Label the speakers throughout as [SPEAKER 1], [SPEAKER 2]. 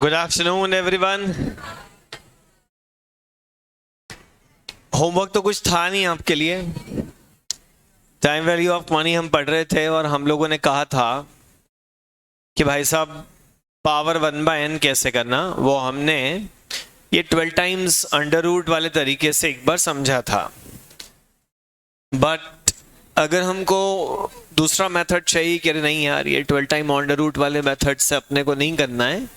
[SPEAKER 1] Good afternoon everyone. Homework तो कुछ था नहीं आपके लिए। टाइम वैल्यू ऑफ मनी हम पढ़ रहे थे और हम लोगों ने कहा था कि भाई साहब पावर 1/n कैसे करना, वो हमने ये 12 टाइम्स अंडर रूट वाले तरीके से एक बार समझा था। बट अगर हमको दूसरा मेथड चाहिए कि अरे नहीं यार, ये 12 टाइम अंडर रूट वाले मेथड से अपने को नहीं करना है,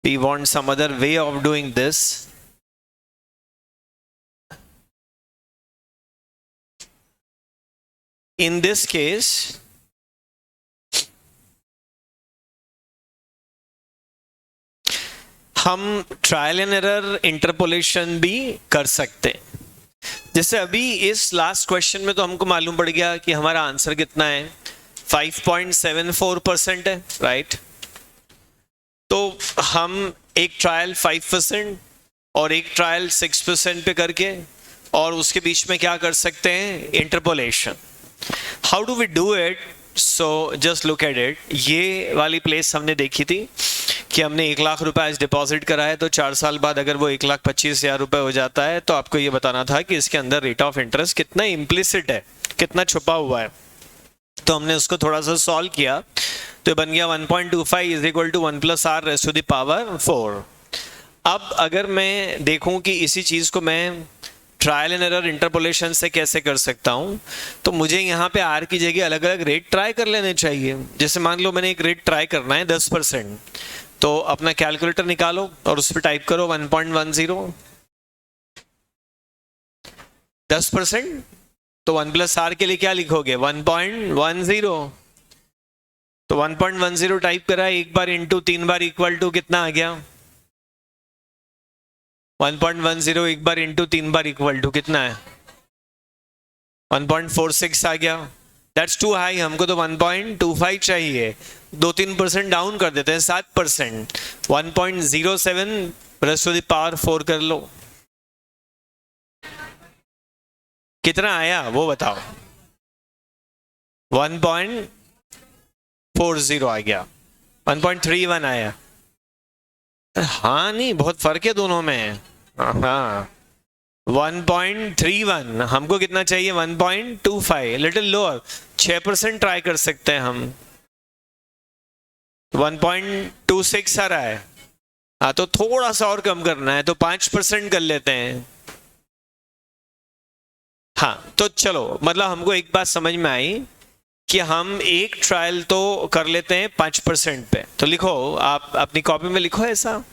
[SPEAKER 1] we want some other way of doing this. In this case, हम ट्रायल एंड एरर इंटरपोलेशन भी कर सकते हैं। जैसे अभी इस लास्ट क्वेश्चन में तो हमको मालूम पड़ गया कि हमारा आंसर कितना है, 5.74% है, राइट। तो हम एक ट्रायल 5% और एक ट्रायल 6% पे करके और उसके बीच में क्या कर सकते हैं, interpolation. How do we do it? So just look at it. ये वाली प्लेस हमने देखी थी कि हमने 1 लाख रुपए आज डिपॉजिट करा है, तो 4 साल बाद अगर वो 1,25,000 रुपए हो जाता है तो आपको ये बताना था कि इसके अंदर रेट ऑफ इंटरेस्ट कितना इम्प्लिसिट है, कितना छुपा हुआ है। तो हमने उसको थोड़ा सा सॉल्व किया तो बन गया 1.25 is equal to 1 plus r raise to the power 4। अब अगर मैं देखूं कि इसी चीज को मैं ट्रायल एंड एरर इंटरपोलेशन से कैसे कर सकता हूं, तो मुझे यहाँ पे आर की जगह अलग अलग रेट ट्राई कर लेने चाहिए। जैसे मान लो मैंने एक रेट ट्राई करना है 10%, तो अपना कैलकुलेटर निकालो और उस पर टाइप करो 1.10। 10% तो 1 प्लस आर के लिए क्या लिखोगे, 1.10। तो 1.10 टाइप करा, एक बार इंटू 3 बार इक्वल टू कितना आ गया, 1.10 एक बार इंटू 3 बार इक्वल टू कितना है, 1.46 आ गया। दैट्स टू हाई, हमको तो 1.25 चाहिए। 2-3% डाउन कर देते हैं, 7%। 1.07 रेज़ टू द पावर 4 कर लो, कितना आया वो बताओ, 1.40 आ गया, 1.31 आया। हाँ नहीं, बहुत फर्क है दोनों में। हाँ 1.31, हमको कितना चाहिए 1.25, लिटिल लोअर, 6% ट्राई कर सकते हैं हम। 1.26 आ रहा है, हाँ तो थोड़ा सा और कम करना है तो 5% कर लेते हैं। हाँ तो चलो, मतलब हमको एक बात समझ में आई कि हम एक ट्रायल तो कर लेते हैं 5% पे। तो लिखो, आप अपनी कॉपी में लिखो ऐसा,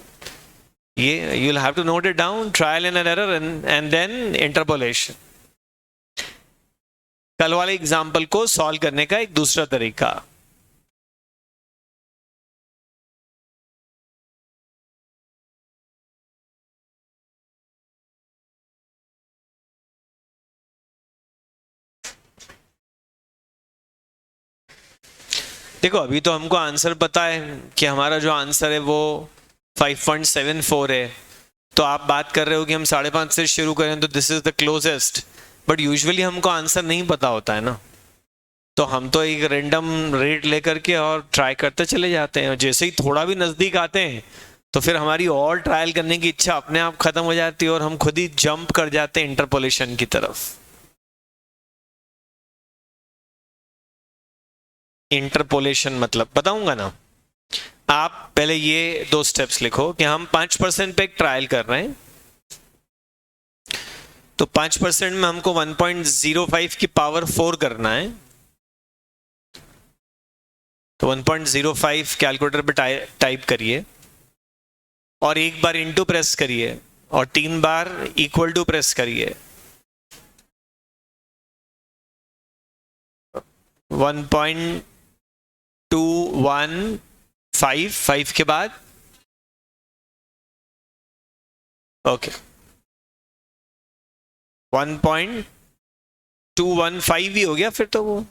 [SPEAKER 1] ये you will have to note it down, trial and error and then interpolation. कल वाले एग्जाम्पल को सॉल्व करने का एक दूसरा तरीका। देखो अभी तो हमको आंसर पता है कि हमारा जो आंसर है वो 5.74 है। तो आप बात कर रहे हो कि हम 5.5 से शुरू करें तो this is the closest, but usually हमको आंसर नहीं पता होता है ना, तो हम तो एक रैंडम रेट लेकर के और ट्राई करते चले जाते हैं, और जैसे ही थोड़ा भी नजदीक आते हैं तो फिर हमारी और ट्रायल करने की इच्छा अपने आप खत्म हो जाती है और हम खुद ही जंप कर जाते हैं इंटरपोलेशन की तरफ। इंटरपोलेशन मतलब बताऊंगा ना, आप पहले ये 2 स्टेप्स लिखो कि हम 5% पे एक ट्रायल कर रहे हैं, तो 5% में हमको 1.05 की पावर 4 करना है। तो 1.05 कैलकुलेटर पे टाइप करिए और एक बार इंटू प्रेस करिए और 3 बार इक्वल टू प्रेस करिए। 1.215 के बाद ओके 1.215 ही हो गया फिर तो वो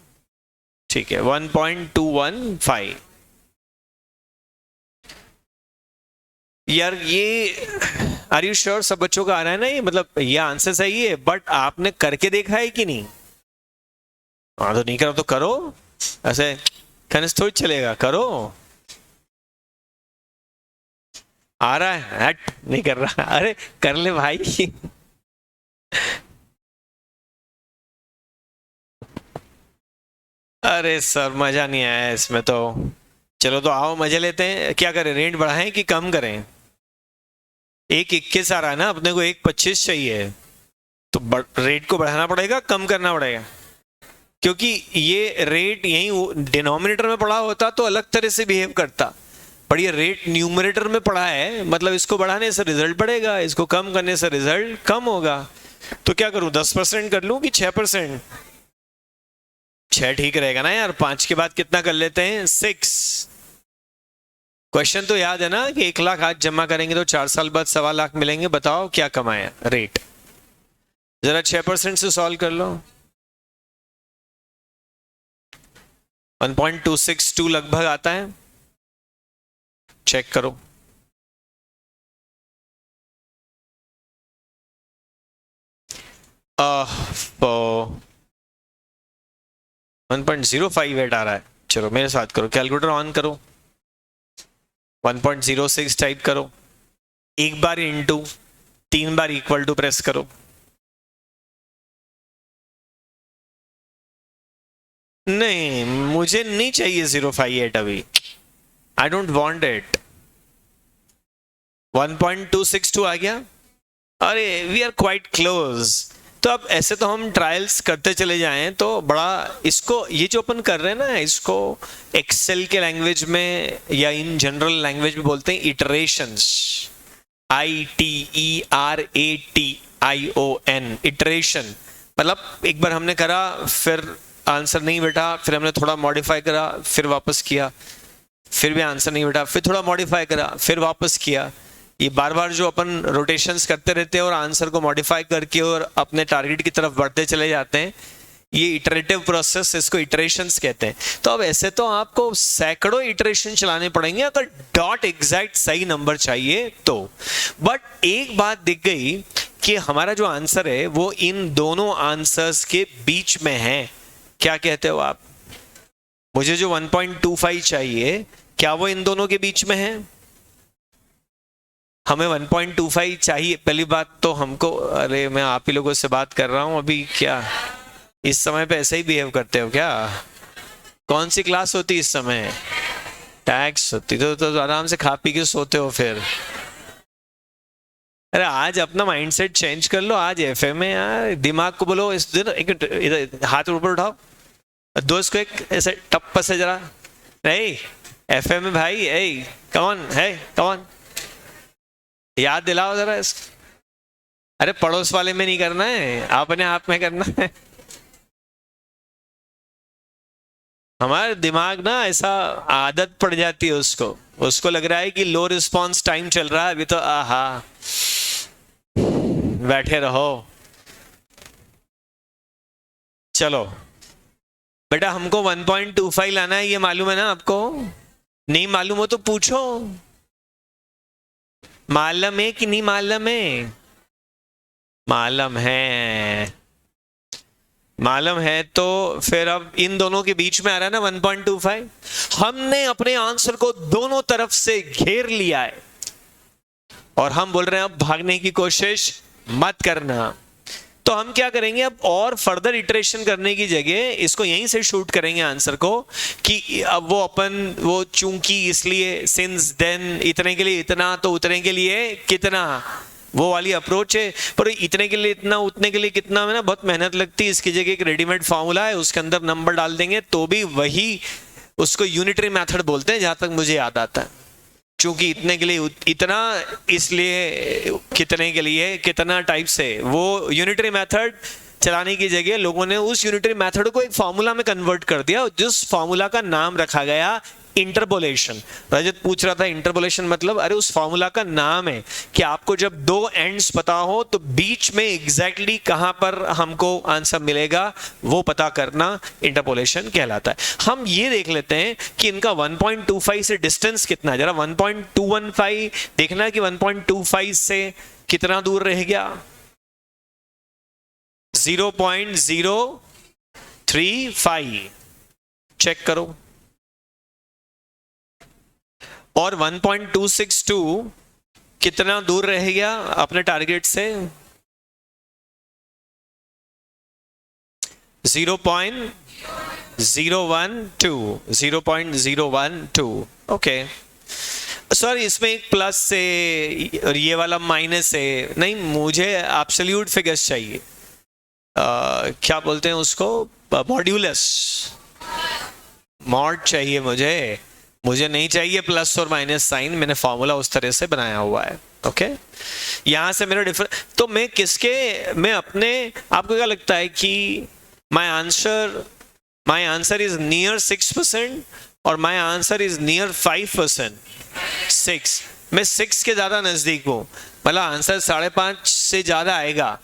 [SPEAKER 1] ठीक है, 1.215। यार ये आर यू श्योर सब बच्चों का आ रहा है ना, ये मतलब ये आंसर सही है, बट आपने करके देखा है कि नहीं? हाँ तो नहीं करो तो करो, ऐसे कहने से थोड़ी चलेगा, करो। आ रहा है, हट नहीं कर रहा, अरे कर ले भाई। अरे सर मजा नहीं आया इसमें तो। चलो तो आओ मजे लेते हैं, क्या करें, रेट बढ़ाएं कि कम करें? 1.21 आ रहा है ना अपने को, 1.25 चाहिए, तो रेट को बढ़ाना पड़ेगा कम करना पड़ेगा? क्योंकि ये रेट यही डिनोमिनेटर में पड़ा होता तो अलग तरह से बिहेव करता, पर ये रेट न्यूमरेटर में पड़ा है, मतलब इसको बढ़ाने से रिजल्ट बढ़ेगा, इसको कम करने से रिजल्ट कम होगा। तो क्या करूं, 10% कर लूं कि 6%? 6 ठीक रहेगा ना यार। 5 के बाद कितना कर लेते हैं, 6। क्वेश्चन तो याद है ना कि 1 लाख आज जमा करेंगे तो 4 साल बाद 1.25 लाख मिलेंगे, बताओ क्या कमाया रेट? जरा 6% से सॉल्व कर लो। 1.262 लगभग आता है, चेक करो। तो 1.058 आ रहा है। चलो मेरे साथ करो, कैलकुलेटर ऑन करो, 1.06 टाइप करो, एक बार इंटू 3 बार इक्वल टू प्रेस करो। नहीं मुझे नहीं चाहिए 058 अभी, आई डोंट वांट इट। 1.262 आ गया, अरे वी आर क्वाइट क्लोज। तो अब ऐसे तो हम ट्रायल्स करते चले जाएं तो बड़ा, इसको ये जो अपन कर रहे हैं ना, इसको एक्सेल के लैंग्वेज में या इन जनरल लैंग्वेज में बोलते हैं इटरेशंस, ITERATION, इटरेशन। मतलब एक बार हमने करा, फिर आंसर नहीं बैठा, फिर हमने थोड़ा मॉडिफाई करा, फिर वापस किया, फिर भी आंसर नहीं बैठा, फिर थोड़ा मॉडिफाई करा, फिर वापस किया। ये बार बार जो अपन रोटेशंस करते रहते हैं और आंसर को मॉडिफाई करके और अपने टारगेट की तरफ बढ़ते चले जाते हैं, ये इटरेटिव प्रोसेस, इसको इटरेशंस कहते हैं। तो अब ऐसे तो आपको सैकड़ों इटरेशन चलाने पड़ेंगे अगर डॉट एग्जैक्ट सही नंबर चाहिए तो। बट एक बात दिख गई कि हमारा जो आंसर है वो इन दोनों आंसर्स के बीच में है। क्या कहते हो आप? मुझे जो 1.25 चाहिए, क्या वो इन दोनों के बीच में है? हमें 1.25 चाहिए, पहली बात तो हमको। अरे मैं आप ही लोगों से बात कर रहा हूं अभी, क्या इस समय पे ऐसे ही बिहेव करते हो क्या? कौन सी क्लास होती इस समय? टैक्स होती तो आराम से खा पी के सोते हो फिर। अरे आज अपना माइंडसेट चेंज कर लो, आज एफएम है यार, दिमाग को बोलो इस दिन एक इधर हाथ ऊपर उठाओ, दोस्त को एक ऐसे टप्प से जरा, नहीं एफएम में भाई, ए कौन है कौन, याद दिलाओ जरा इसको। अरे पड़ोस वाले में नहीं करना है, अपने आप में करना है। हमारे दिमाग ना ऐसा आदत पड़ जाती है उसको, उसको लग रहा है कि लो रिस्पांस टाइम चल रहा है अभी तो, आहा बैठे रहो। चलो बेटा, हमको 1.25 लाना है, ये मालूम है ना आपको? नहीं मालूम हो तो पूछो, मालूम है कि नहीं मालूम है? मालूम है, मालूम है तो फिर अब इन दोनों के बीच में आ रहा है ना 1.25। हमने अपने आंसर को दोनों तरफ से घेर लिया है और हम बोल रहे हैं अब भागने की कोशिश मत करना। तो हम क्या करेंगे, अब और फर्दर इटरेशन करने की जगह इसको यहीं से शूट करेंगे आंसर को, कि अब वो अपन वो चूंकि इसलिए सिंस देन, इतने के लिए इतना तो उतने के लिए कितना, वो वाली अप्रोच है। पर इतने के लिए इतना उतने के लिए कितना में ना बहुत मेहनत लगती है, इसकी जगह एक रेडीमेड फॉर्मूला है, उसके अंदर नंबर डाल देंगे तो भी वही, उसको यूनिटरी मेथड बोलते हैं जहां तक मुझे याद आता है। चूंकि इतने के लिए इतना, इसलिए कितने के लिए कितना टाइप से, वो यूनिटरी मेथड चलाने की जगह लोगों ने उस यूनिटरी मेथड को एक फॉर्मूला में कन्वर्ट कर दिया, जिस फॉर्मूला का नाम रखा गया इंटरपोलेशन। रजत पूछ रहा था इंटरपोलेशन मतलब, अरे उस फॉर्मूला का नाम है कि आपको जब दो एंड्स पता हो तो बीच में एग्जैक्टली कहां पर हमको आंसर मिलेगा वो पता करना इंटरपोलेशन कहलाता है। हम ये देख लेते हैं कि इनका 1.25 से डिस्टेंस कितना है, जरा 1.215 देखना है कि 1.25 से कितना दूर रह गया, 0.035 चेक करो। और 1.262 कितना दूर रह गया अपने टारगेट से? 0.012 ओके। सर इसमें एक प्लस से और ये वाला माइनस से नहीं, मुझे एब्सोल्यूट फिगर्स चाहिए। क्या बोलते हैं उसको, मॉड्यूलस, मॉड चाहिए मुझे। मुझे नहीं चाहिए प्लस और माइनस साइन, मैंने फॉर्मूला उस तरह से बनाया हुआ है। ओके यहां से मेरा डिफरेंस, तो मैं किसके, मैं अपने, आपको क्या लगता है कि माय आंसर इज नियर 6% और माय आंसर इज नियर 5%? 6, मैं 6 के ज्यादा नजदीक हूं, मतलब आंसर 5.5 से ज्यादा आएगा।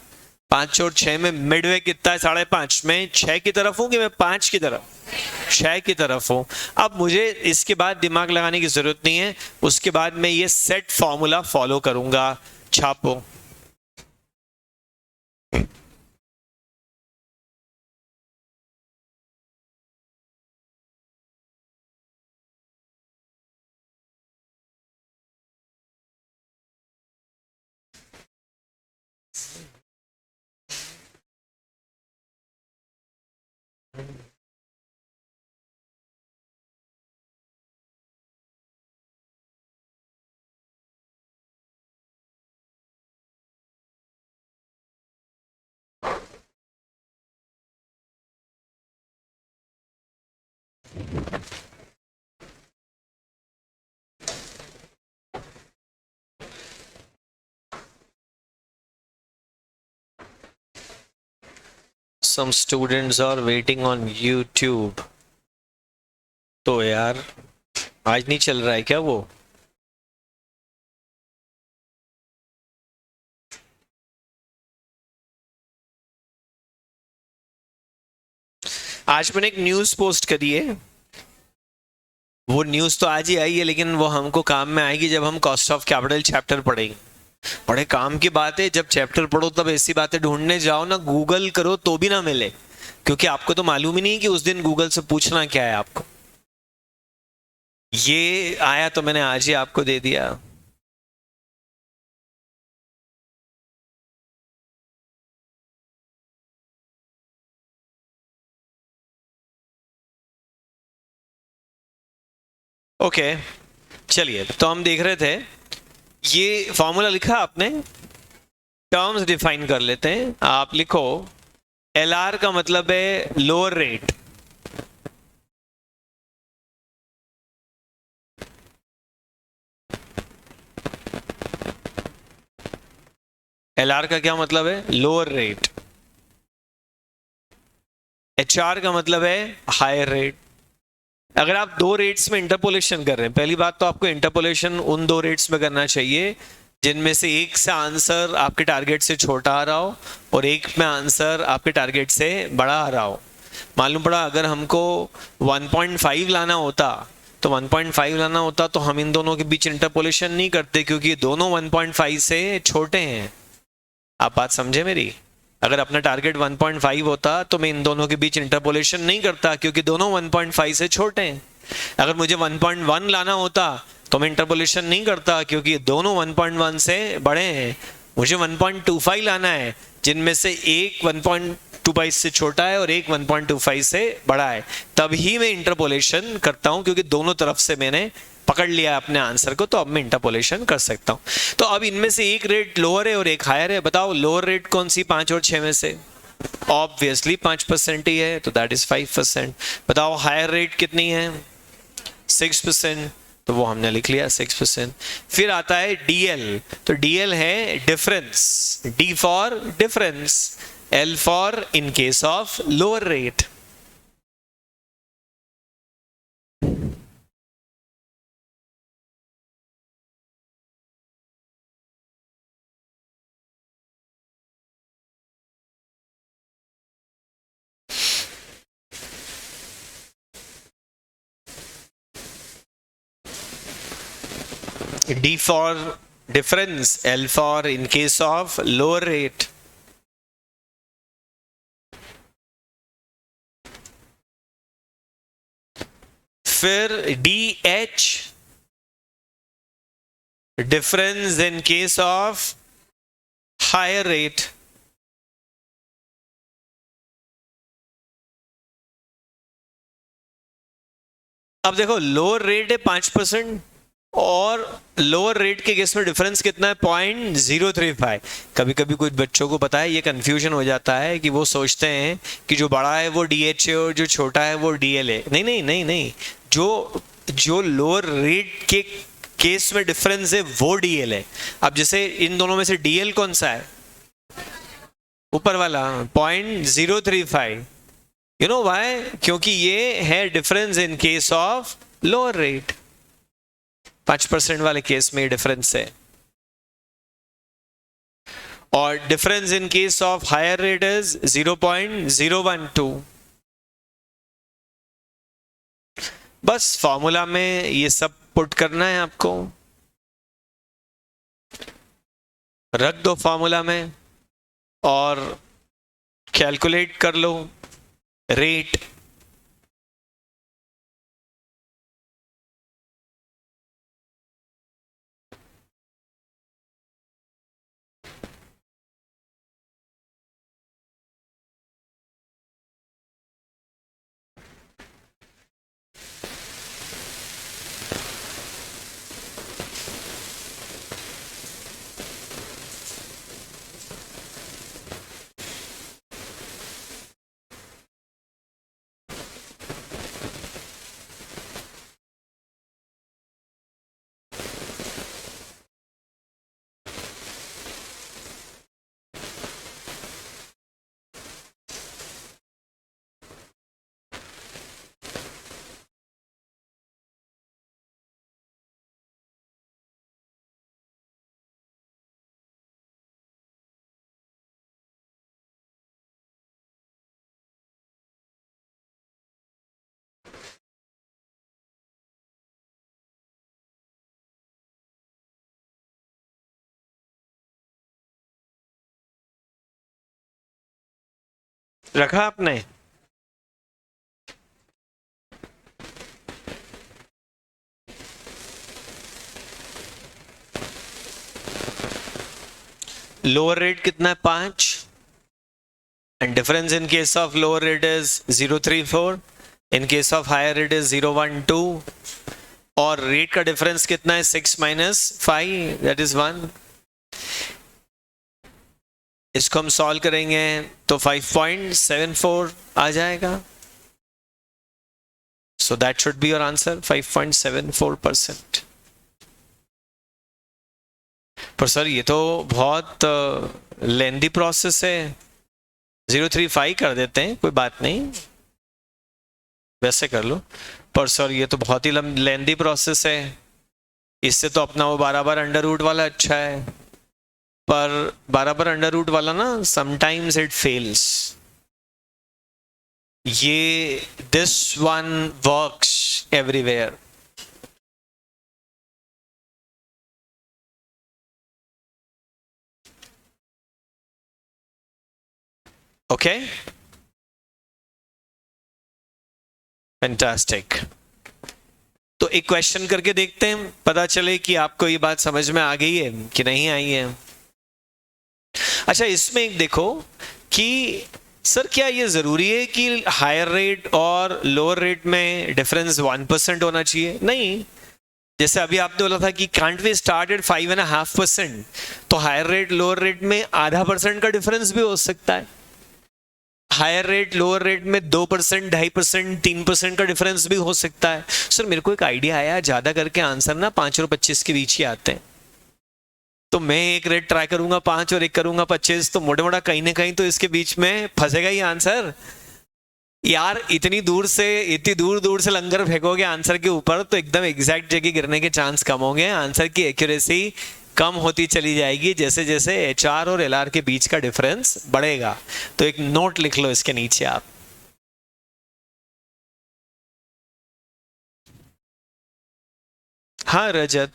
[SPEAKER 1] 5 और 6 में मिडवे कितना है? 5.5। मैं 6 की तरफ हूं कि मैं 5 की तरफ? 6 की तरफ हूं। अब मुझे इसके बाद दिमाग लगाने की जरूरत नहीं है, उसके बाद मैं ये सेट फॉर्मूला फॉलो करूंगा। छापो। Some students are waiting on YouTube। तो यार आज नहीं चल रहा है क्या वो? आज मैंने एक न्यूज पोस्ट करी है, वो न्यूज तो आज ही आई है, लेकिन वो हमको काम में आएगी जब हम कॉस्ट ऑफ कैपिटल चैप्टर पढ़ेंगे। बड़े काम की बात है, जब चैप्टर पढ़ो तब ऐसी बातें ढूंढने जाओ ना, गूगल करो तो भी ना मिले, क्योंकि आपको तो मालूम ही नहीं कि उस दिन गूगल से पूछना क्या है आपको। ये आया तो मैंने आज ही आपको दे दिया। ओके चलिए, तो हम देख रहे थे, ये फॉर्मूला लिखा आपने, टर्म्स डिफाइन कर लेते हैं। आप लिखो LR का मतलब है लोअर रेट, LR का क्या मतलब है? Lower rate. HR का मतलब है हायर रेट। अगर आप दो रेट्स में इंटरपोलेशन कर रहे हैं, पहली बात तो आपको इंटरपोलेशन उन दो रेट्स में करना चाहिए जिनमें से एक से आंसर आपके टारगेट से छोटा आ रहा हो और एक में आंसर आपके टारगेट से बड़ा आ रहा हो। मालूम पड़ा अगर हमको 1.5 लाना होता, तो 1.5 लाना होता तो हम इन दोनों के बीच इंटरपोलेशन नहीं करते, क्योंकि दोनों 1.5 से छोटे हैं। आप बात समझे मेरी? अगर अपना टारगेट 1.5 होता तो मैं इन दोनों के बीच इंटरपोलेशन नहीं करता, क्योंकि दोनों 1.5 से छोटे हैं। अगर मुझे 1.1 लाना होता तो मैं इंटरपोलेशन नहीं करता, क्योंकि दोनों 1.1 से बड़े हैं। मुझे 1.25 लाना है, जिनमें से एक 1.25 से छोटा है और एक 1.25 से बड़ा है, तभी मैं इंटरपोलेशन करता हूं, क्योंकि दोनों तरफ से मैंने पकड़ लिया अपने आंसर को, तो अब मैं इंटरपोलेशन कर सकता हूं। तो अब इनमें से एक रेट लोअर है और एक हायर है। बताओ लोअर रेट कौन सी 5 और 6 में से? ऑब्वियसली 5% ही है, तो दैट इज 5%। बताओ हायर रेट कितनी है? 6%, तो वो हमने लिख लिया 6%। फिर आता है DL, तो DL है difference, D for difference, L for in case of lower rate. D for difference, L for in case of lower rate. फिर DH, difference in case of higher rate. अब देखो लोअर रेट है 5% और lower rate के case में difference कितना है 0.035। कभी कभी कुछ बच्चों को पता है ये कंफ्यूजन हो जाता है कि वो सोचते हैं कि जो बड़ा है वो DH है और जो छोटा है वो DL है। नहीं नहीं नहीं नहीं, जो लोअर रेट के केस में डिफरेंस है वो DL है। अब जैसे इन दोनों में से DL कौन सा है? ऊपर वाला 0.035। You know why? क्योंकि ये है difference in case of lower rate. 5% वाले केस में डिफरेंस है और difference in case of higher rate is 0.012। बस फॉर्मूला में ये सब पुट करना है आपको, रख दो फॉर्मूला में और कैलकुलेट कर लो रेट। रखा आपने? लोअर रेट कितना है 5 and difference in case of lower rate is 034, in case of higher rate is 012 और रेट का डिफरेंस कितना है 6 - 5 दैट इज 1। इसको हम सॉल्व करेंगे तो 5.74 आ जाएगा। So that should be your answer 5.74%। पर सर ये तो बहुत लेंदी प्रोसेस है। 035 कर देते हैं, कोई बात नहीं, वैसे कर लो। पर सर ये तो बहुत ही लेंदी प्रोसेस है, इससे तो अपना वो बराबर अंडर रूट वाला अच्छा है। पर बराबर अंडर रूट वाला ना समटाइम्स इट फेल्स। ये this one works everywhere. Okay, fantastic. तो एक क्वेश्चन करके देखते हैं, पता चले कि आपको ये बात समझ में आ गई है कि नहीं आई है। अच्छा, इसमें एक देखो कि सर क्या ये जरूरी है कि हायर रेट और लोअर रेट में डिफरेंस 1% होना चाहिए? नहीं, जैसे अभी आपने बोला था कि कांट वी स्टार्ट एट 5.5%, तो हायर रेट लोअर रेट में 0.5% का डिफरेंस भी हो सकता है। हायर रेट लोअर रेट में 2%, 2.5%, 3% का डिफरेंस भी हो सकता है। सर मेरे को एक आइडिया आया, ज्यादा करके आंसर ना 5 और 25 के बीच ही आते हैं, तो मैं एक रेट ट्राई करूंगा 5 और एक करूंगा 25, तो मोटा मोटा कहीं ना कहीं तो इसके बीच में फंसेगा ही आंसर। यार इतनी दूर दूर से लंगर फेंकोगे आंसर के ऊपर तो एकदम एग्जैक्ट जगह गिरने के चांस कम होंगे, आंसर की एक्यूरेसी कम होती चली जाएगी जैसे जैसे HR और LR के बीच का डिफरेंस बढ़ेगा। तो एक नोट लिख लो इसके नीचे आप। हाँ रजत,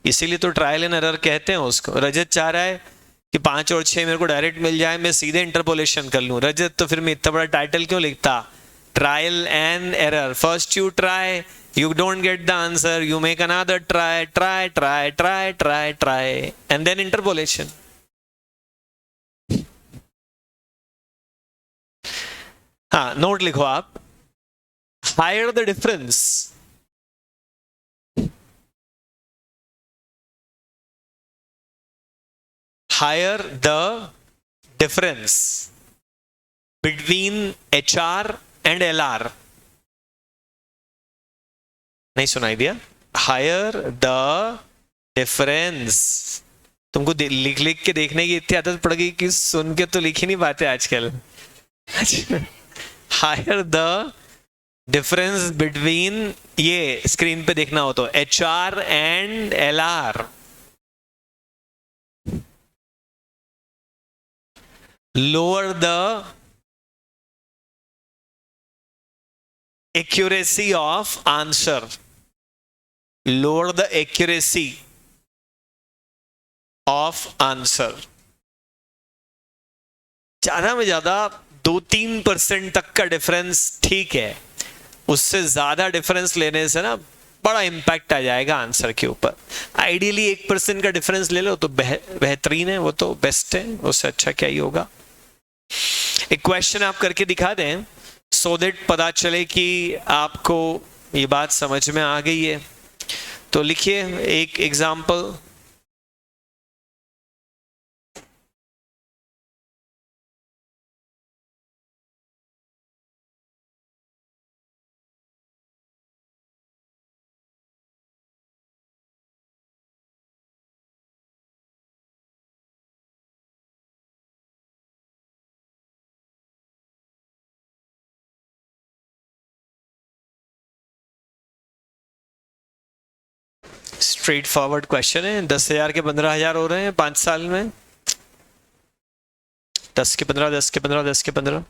[SPEAKER 1] इसीलिए तो ट्रायल एंड एरर कहते हैं उसको। रजत चाह रहा है कि 5 और 6 मेरे को डायरेक्ट मिल जाए, मैं सीधे इंटरपोलेशन कर लूं। रजत तो फिर मैं इतना बड़ा टाइटल क्यों लिखता? Trial and error, first you try You don't get the answer, you make another try, and then interpolation. हाँ, नोट लिखो आप. Higher the difference, higher the difference between HR and LR. नहीं सुनाई दिया? Higher the difference. तुमको लिख लिख के देखने की इतनी आदत पड़ गई कि सुन के तो लिख ही नहीं पाते आजकल. Higher the difference between, ये स्क्रीन पे देखना हो तो, HR and LR. Lower the accuracy of answer. Lower the accuracy of answer. ज्यादा में ज्यादा 2-3% तक का डिफरेंस ठीक है, उससे ज्यादा डिफरेंस लेने से ना बड़ा इंपैक्ट आ जाएगा आंसर के ऊपर. आइडियली 1% का डिफरेंस ले लो तो बेहतरीन है, वो तो बेस्ट है, उससे अच्छा क्या ही होगा. एक क्वेश्चन आप करके दिखा दें सो दैट पता चले कि आपको ये बात समझ में आ गई है. तो लिखिए एक एग्जाम्पल. स्ट्रेट फॉरवर्ड क्वेश्चन है. 10,000 के 15,000 हो रहे हैं 5 साल में. 10 के 15, 10 के 15, 10 के 15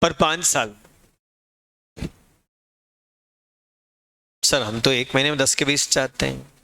[SPEAKER 1] पर 5 साल. सर हम तो एक महीने में 10 के 20 चाहते हैं.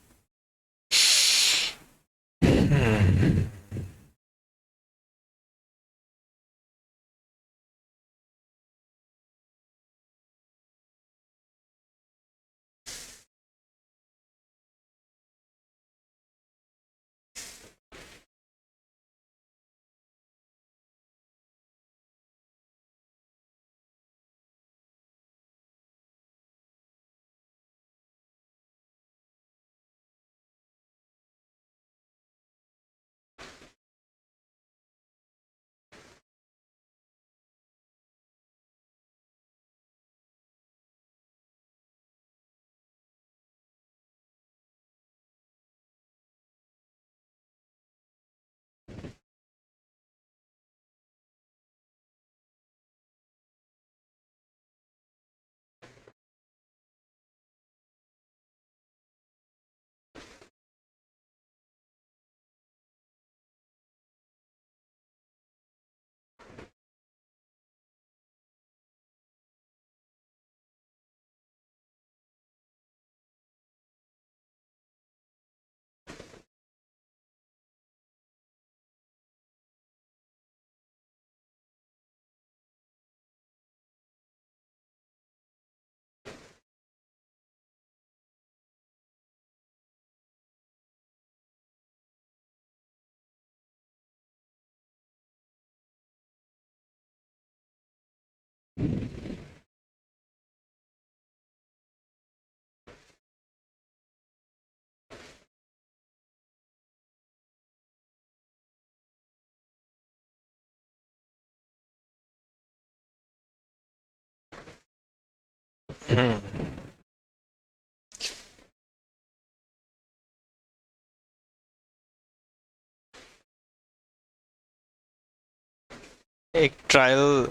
[SPEAKER 1] एक ट्रायल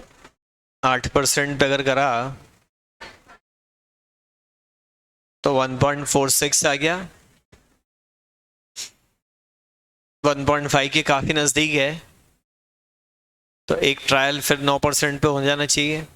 [SPEAKER 1] 8% अगर करा तो 1.46 आ गया. 1.5 के काफी नजदीक है, तो एक ट्रायल फिर 9% पे हो जाना चाहिए.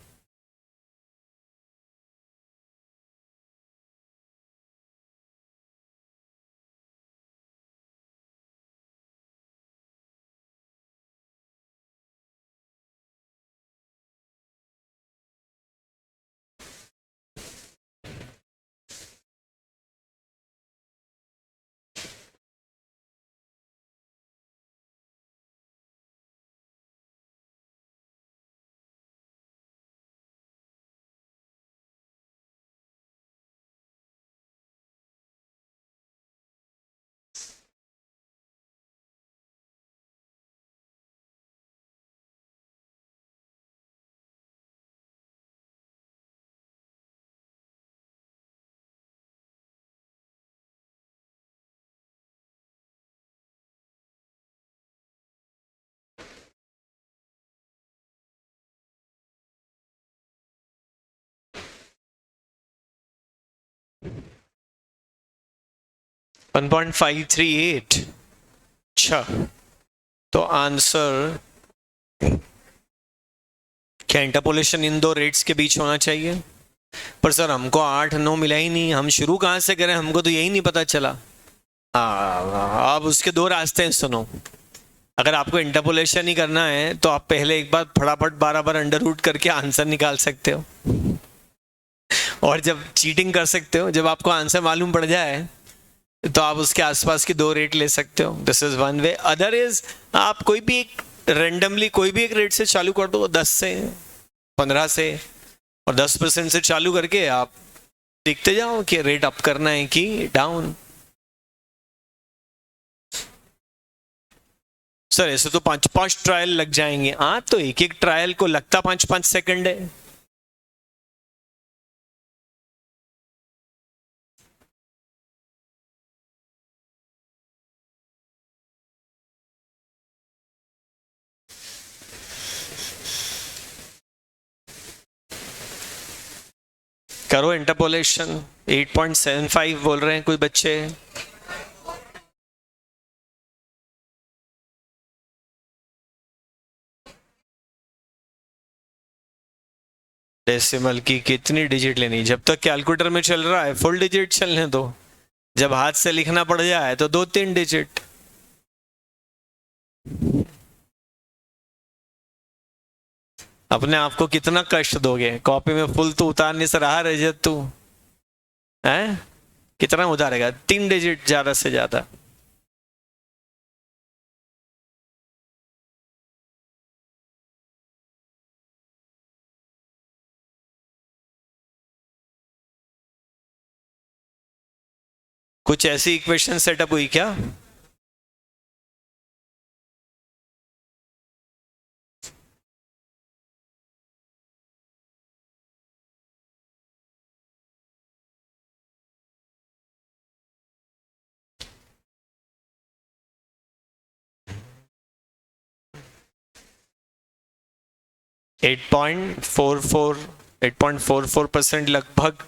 [SPEAKER 1] 1.538। अच्छा, तो आंसर क्या इंटरपोलेशन इन दो रेट्स के बीच होना चाहिए? पर सर हमको 8-9 मिला ही नहीं, हम शुरू कहाँ से करें, हमको तो यही नहीं पता चला। अब उसके दो रास्ते हैं, सुनो। अगर आपको इंटरपोलेशन ही करना है तो आप पहले एक बार फटाफट 12 बार अंडर रूट करके आंसर निकाल सकते हो, और जब चीटिंग कर सकते हो, जब आपको आंसर मालूम पड़ जाए तो आप उसके आसपास की दो रेट ले सकते हो। This is one way. Other is आप कोई भी एक रेंडमली कोई भी एक रेट से चालू कर दो, 10 से 15 से, और 10% से चालू करके आप देखते जाओ कि रेट अप करना है कि डाउन। सर ऐसे तो 5-5 ट्रायल लग जाएंगे। हाँ, तो एक एक ट्रायल को लगता 5-5 सेकंड है। करो इंटरपोलेशन। 8.75 बोल रहे हैं कोई बच्चे। डेसिमल की कितनी डिजिट लेनी? जब तक कैलकुलेटर में चल रहा है फुल डिजिट चलने दो, जब हाथ से लिखना पड़ जाए तो 2-3 डिजिट। अपने आप को कितना कष्ट दोगे? कॉपी में फुल तो उतारने से रहा रजत तू है, कितना उतारेगा? 3 डिजिट ज्यादा से ज्यादा। कुछ ऐसी इक्वेशन सेटअप हुई क्या? एट पॉइंट फोर फोर 8.44% लगभग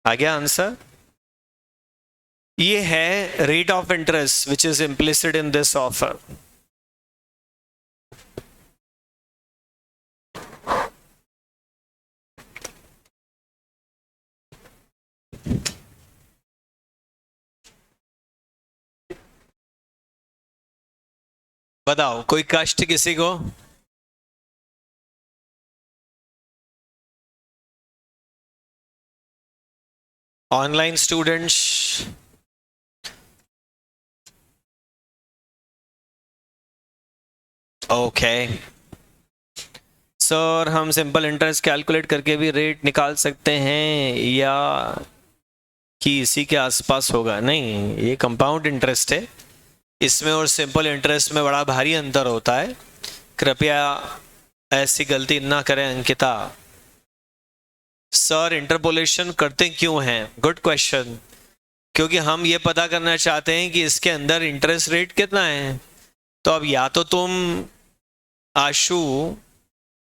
[SPEAKER 1] आ गया आंसर। ये है rate of interest which is implicit in this offer. बताओ, कोई कष्ट किसी को? Online students? ओके सर, हम सिंपल इंटरेस्ट कैलकुलेट करके भी रेट निकाल सकते हैं, या कि इसी के आसपास होगा? नहीं, ये कंपाउंड इंटरेस्ट है, इसमें और सिंपल इंटरेस्ट में बड़ा भारी अंतर होता है। कृपया ऐसी गलती ना करें अंकिता। सर इंटरपोलेशन करते क्यों हैं? Good question. क्योंकि हम ये पता करना चाहते हैं कि इसके अंदर इंटरेस्ट रेट कितना है। तो अब या तो तुम आशु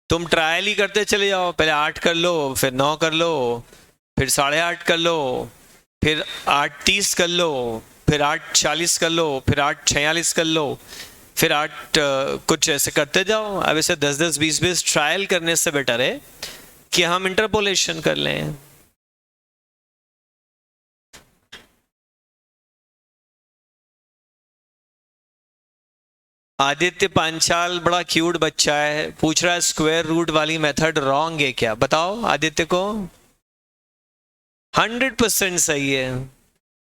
[SPEAKER 1] तुम ट्रायल ही करते चले जाओ, पहले 8 कर लो, फिर 9 कर लो, फिर 8.5 कर लो, फिर 8.30 कर लो, फिर 8.40 कर लो, फिर 8.46 कर लो, फिर 8 कुछ ऐसे करते जाओ। अब ऐसे 10-10 20-20 ट्रायल करने से बेटर है कि हम इंटरपोलेशन कर लें। आदित्य पांचाल बड़ा क्यूट बच्चा है, पूछ रहा है स्क्वायर रूट वाली मेथड रॉन्ग है क्या? बताओ आदित्य को। 100% सही है।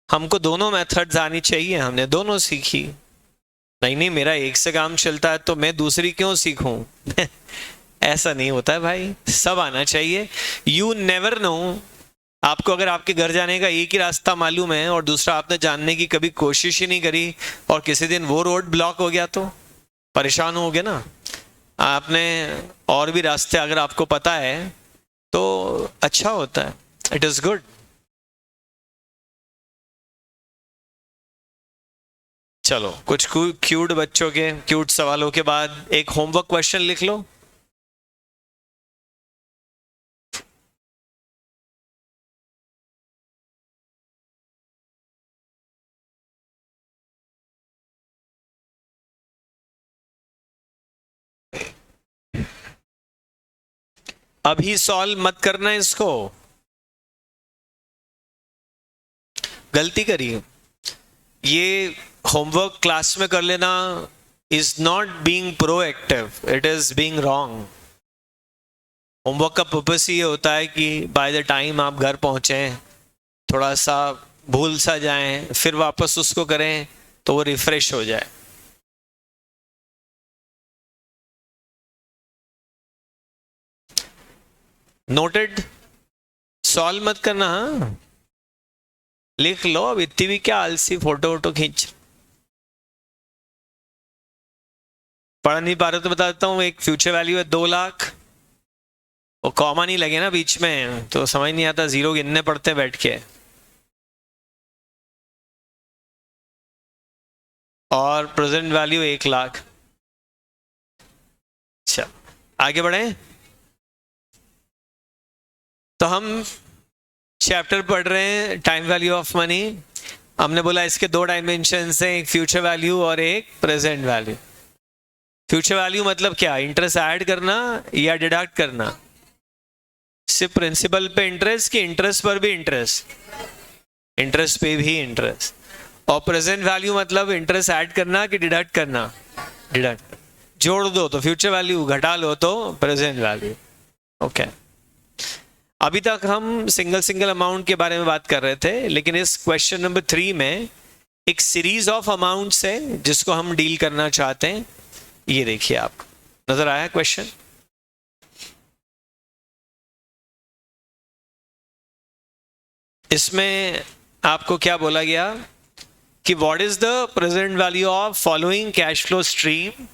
[SPEAKER 1] हमको दोनों मेथड्स आनी चाहिए, हमने दोनों सीखी। नहीं नहीं, मेरा एक से काम चलता है तो मैं दूसरी क्यों सीखूं? ऐसा नहीं होता है भाई, सब आना चाहिए। यू नेवर नो, आपको अगर आपके घर जाने का एक ही रास्ता मालूम है और दूसरा आपने जानने की कभी कोशिश ही नहीं करी, और किसी दिन वो रोड ब्लॉक हो गया तो परेशान होगे ना। आपने और भी रास्ते अगर आपको पता है तो अच्छा होता है, इट इज गुड। चलो, कुछ क्यूट बच्चों के क्यूट सवालों के बाद एक होमवर्क क्वेश्चन लिख लो। अभी सॉल्व मत करना इसको, गलती करिए। ये होमवर्क क्लास में कर लेना is not being proactive, it is being wrong. Homework का पर्पस ये होता है कि बाय द टाइम आप घर पहुंचे थोड़ा सा भूल सा जाएं, फिर वापस उसको करें तो वो रिफ्रेश हो जाए। नोटेड? सॉल्व मत करना, हाँ लिख लो। अब इतनी भी क्या आलसी फोटो वोटो खींच। पढ़ नहीं पा रहे तो बता देता हूँ, एक फ्यूचर वैल्यू है 2 लाख, वो कॉमा नहीं लगे ना बीच में तो समझ नहीं आता, जीरो गिनने पड़ते बैठ के। और प्रेजेंट वैल्यू 1 लाख। अच्छा आगे बढ़े। तो हम चैप्टर पढ़ रहे हैं टाइम वैल्यू ऑफ मनी। हमने बोला इसके 2 डायमेंशन हैं, एक फ्यूचर वैल्यू और एक प्रेजेंट वैल्यू। फ्यूचर वैल्यू मतलब क्या, इंटरेस्ट ऐड करना या डिडक्ट करना? सिर्फ प्रिंसिपल पे इंटरेस्ट कि इंटरेस्ट पर भी इंटरेस्ट? इंटरेस्ट पे भी इंटरेस्ट। और प्रेजेंट वैल्यू मतलब इंटरेस्ट ऐड करना कि डिडक्ट करना? डिडक्ट। जोड़ दो तो फ्यूचर वैल्यू, घटा लो तो प्रेजेंट वैल्यू। ओके अभी तक हम सिंगल अमाउंट के बारे में बात कर रहे थे, लेकिन इस क्वेश्चन नंबर 3 में एक सीरीज ऑफ अमाउंट्स है जिसको हम डील करना चाहते हैं। ये देखिए, आप नजर आया क्वेश्चन? इसमें आपको क्या बोला गया कि what is the present value of following cash flow stream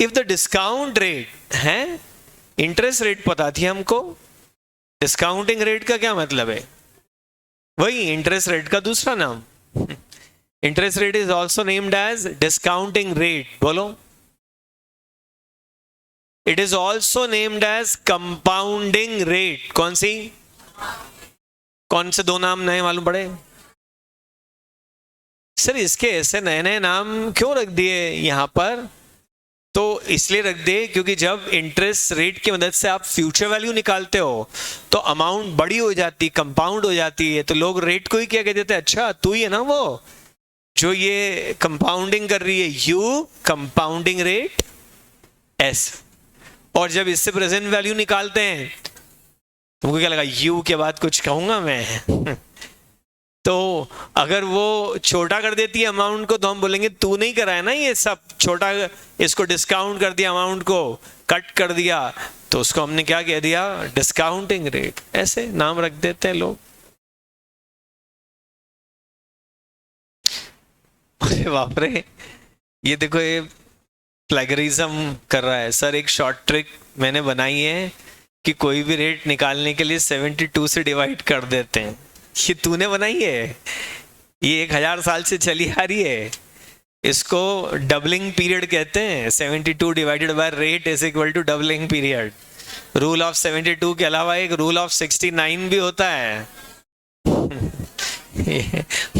[SPEAKER 1] if the discount rate है। इंटरेस्ट रेट पता थी हमको, डिस्काउंटिंग रेट का क्या मतलब है? वही इंटरेस्ट रेट का दूसरा नाम। Interest rate is also named as discounting rate. बोलो। It is also named as compounding rate. कौन सी? कौन से 2 नाम नए मालूम पड़े? सर इसके ऐसे नए नए नाम क्यों रख दिए यहां पर? तो इसलिए रख दे क्योंकि जब इंटरेस्ट रेट की मदद से आप फ्यूचर वैल्यू निकालते हो तो अमाउंट बड़ी हो जाती, कंपाउंड हो जाती है, तो लोग रेट को ही क्या कहते थे, अच्छा तू ही है ना वो जो ये कंपाउंडिंग कर रही है, यू कंपाउंडिंग रेट एस। और जब इससे प्रेजेंट वैल्यू निकालते हैं तुमको क्या लगा, यू के बाद कुछ कहूंगा मैं? तो अगर वो छोटा कर देती है अमाउंट को तो हम बोलेंगे तू नहीं करा है ना ये सब छोटा, इसको डिस्काउंट कर दिया, अमाउंट को कट कर दिया, तो उसको हमने क्या कह दिया, डिस्काउंटिंग रेट। ऐसे नाम रख देते हैं लोग। अरे बाप रे, ये देखो ये प्लेगरिज्म कर रहा है। सर एक शॉर्ट ट्रिक मैंने बनाई है कि कोई भी रेट निकालने के लिए 72 से डिवाइड कर देते हैं। ये तूने बनाई है? ये 1000 साल से चली आ रही है। इसको डबलिंग पीरियड कहते हैं। 72 divided by rate is equal to doubling period. Rule of 72 के अलावा एक रूल ऑफ 69 भी होता है।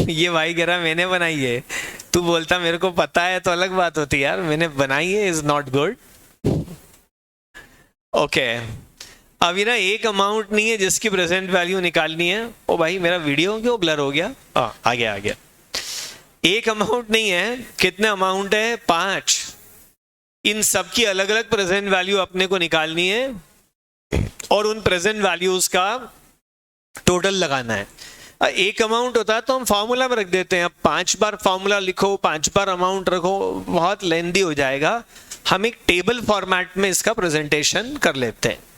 [SPEAKER 1] ये भाई कह रहा मैंने बनाई है, तू बोलता मेरे को पता है तो अलग बात होती यार, मैंने बनाई है इज नॉट गुड। ओके अभी ना एक अमाउंट नहीं है जिसकी प्रेजेंट वैल्यू निकालनी है। ओ भाई मेरा वीडियो क्यों ब्लर हो गया? आ गया। एक अमाउंट नहीं है, कितने अमाउंट है? 5। इन सब की अलग अलग प्रेजेंट वैल्यू अपने को निकालनी है और उन प्रेजेंट वैल्यूज का टोटल लगाना है। एक अमाउंट होता है तो हम फॉर्मूला में रख देते हैं। अब 5 बार फॉर्मूला लिखो, 5 बार अमाउंट रखो, बहुत लेंदी हो जाएगा। हम एक टेबल फॉर्मेट में इसका प्रेजेंटेशन कर लेते हैं।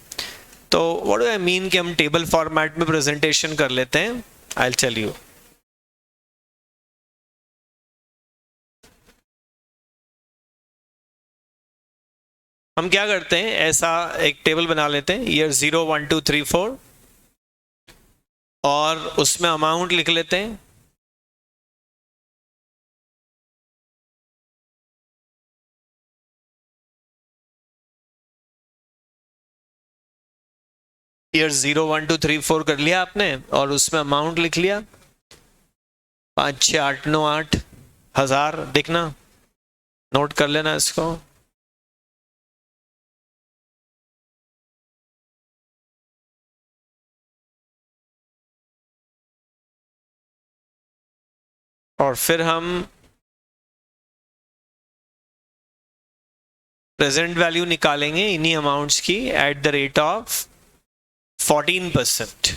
[SPEAKER 1] तो व्हाट डू आई मीन कि हम टेबल फॉर्मेट में प्रेजेंटेशन कर लेते हैं? I will tell you. हम क्या करते हैं, ऐसा एक टेबल बना लेते हैं, ईयर 0 1 2 3 4, और उसमें अमाउंट लिख लेते हैं। ईयर 0 1 2 3 4 कर लिया आपने और उसमें अमाउंट लिख लिया 5 6 8 9 8 हजार। देखना, नोट कर लेना इसको। और फिर हम प्रेजेंट वैल्यू निकालेंगे इन्हीं अमाउंट्स की एट द रेट ऑफ 14%।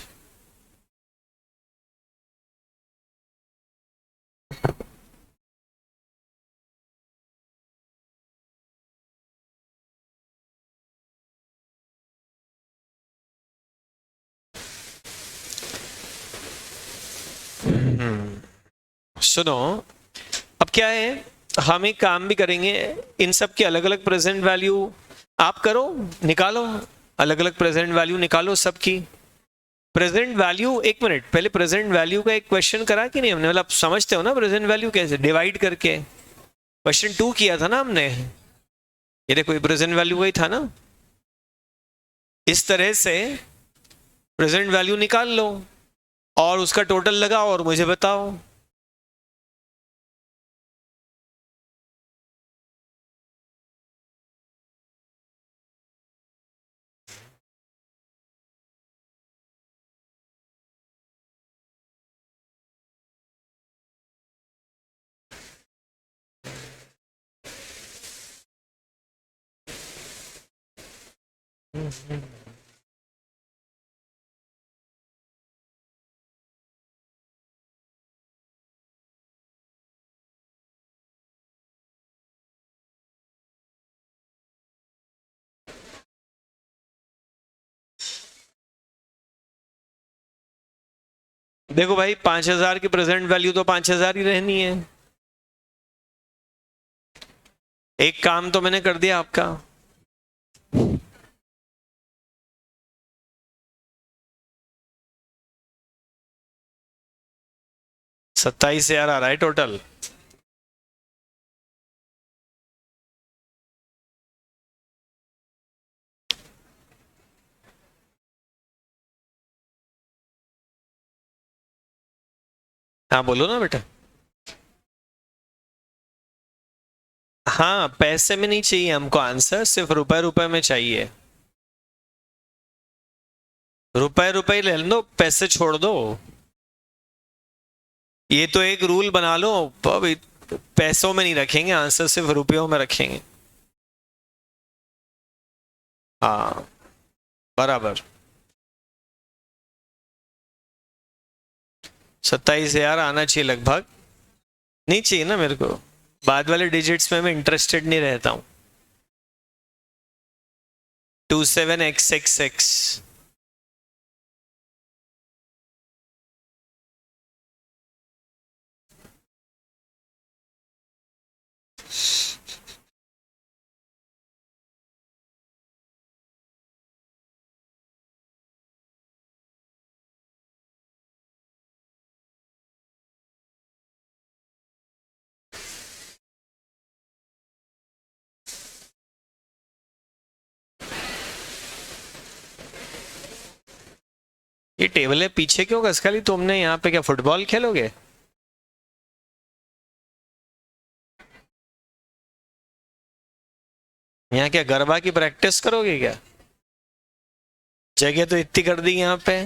[SPEAKER 1] सुनो, अब क्या है, हम एक काम भी करेंगे, इन सब के अलग अलग प्रेजेंट वैल्यू आप करो, निकालो, अलग अलग प्रेजेंट वैल्यू निकालो सबकी। प्रेजेंट वैल्यू, एक मिनट पहले, प्रेजेंट वैल्यू का एक क्वेश्चन करा कि नहीं हमने? मतलब समझते हो ना प्रेजेंट वैल्यू कैसे डिवाइड करके? क्वेश्चन 2 किया था ना हमने, ये देखो प्रेजेंट वैल्यू वही था ना। इस तरह से प्रेजेंट वैल्यू निकाल लो और उसका टोटल लगाओ और मुझे बताओ। देखो भाई, 5,000 की प्रेजेंट वैल्यू तो 5,000 ही रहनी है। एक काम तो मैंने कर दिया आपका। ₹27,000 आ रहा है टोटल। हाँ बोलो ना बेटा। हाँ, पैसे में नहीं चाहिए हमको आंसर, सिर्फ रुपए रुपए में चाहिए। रुपए रुपए ले लो, पैसे छोड़ दो। ये तो एक रूल बना लो, पैसों में नहीं रखेंगे आंसर, सिर्फ रुपयों में रखेंगे। हाँ बराबर। 27,000 आना चाहिए लगभग। नहीं चाहिए ना मेरे को, बाद वाले डिजिट्स में मैं इंटरेस्टेड नहीं रहता हूं। 27xxx। ये टेबल है पीछे क्यों कसका ली तुमने? यहाँ पे क्या फुटबॉल खेलोगे? यहाँ क्या गरबा की प्रैक्टिस करोगे क्या? जगह तो इतनी कर दी यहाँ पे।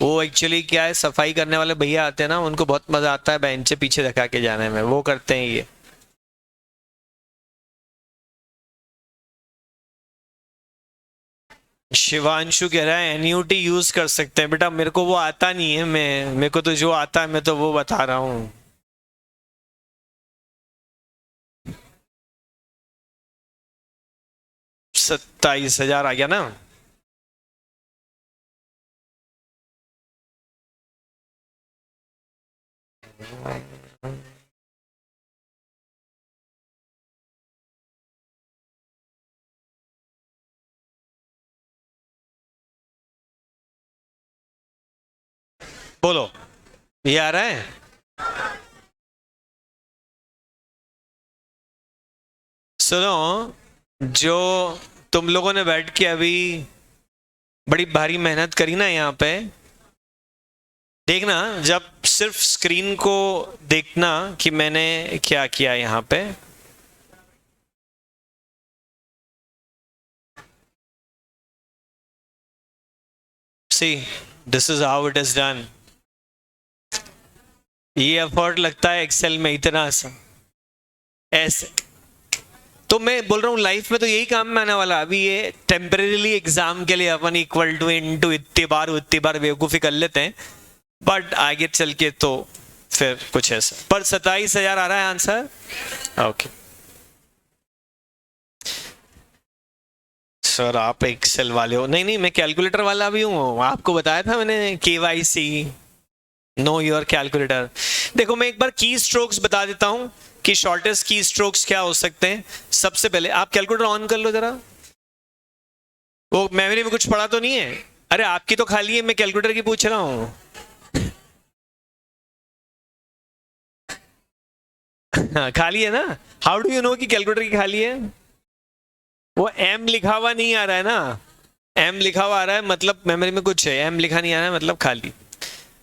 [SPEAKER 1] वो एक्चुअली क्या है, सफाई करने वाले भैया आते हैं ना, उनको बहुत मजा आता है बेंच से पीछे धक्का के जाने में, वो करते हैं ये। शिवांशु कह रहा है एन्यूटी यूज कर सकते हैं। बेटा मेरे को वो आता नहीं है, मेरे को तो जो आता है मैं तो वो बता रहा हूँ। 27,000 आ गया ना? बोलो, ये आ रहा है? सुनो, जो तुम लोगों ने बैठ के अभी बड़ी भारी मेहनत करी ना यहाँ पे, देखना जब सिर्फ स्क्रीन को देखना कि मैंने क्या किया यहाँ पे। See this is how it is done. ये एफर्ट लगता है एक्सेल में इतना आसान ऐसे। तो मैं बोल रहा हूँ लाइफ में तो यही काम में आने वाला। अभी ये टेम्परेली एग्जाम के लिए अपन इक्वल टू इनटू इतनी बार बेवकूफ़ी कर लेते हैं, बट आगे चल के तो फिर कुछ ऐसा। पर 27,000 आ रहा है आंसर। ओके सर आप एक्सेल वाले हो? नहीं नहीं, मैं कैलकुलेटर वाला भी हूँ, आपको बताया था मैंने, KYC नो योर कैलकुलेटर। देखो मैं एक बार की स्ट्रोक्स बता देता हूँ कि शॉर्टेस्ट की स्ट्रोक्स क्या हो सकते हैं। सबसे पहले आप कैलकुलेटर ऑन कर लो जरा। वो मेमोरी में कुछ पड़ा तो नहीं है? अरे आपकी तो खाली है, मैं कैलकुलेटर की पूछ रहा हूँ। खाली है ना? हाउ डू यू नो कि कैलकुलेटर की खाली है? वो एम लिखा हुआ नहीं आ रहा है ना, एम लिखा हुआ आ रहा है मतलब मेमोरी में कुछ है, एम लिखा नहीं आ रहा है मतलब खाली।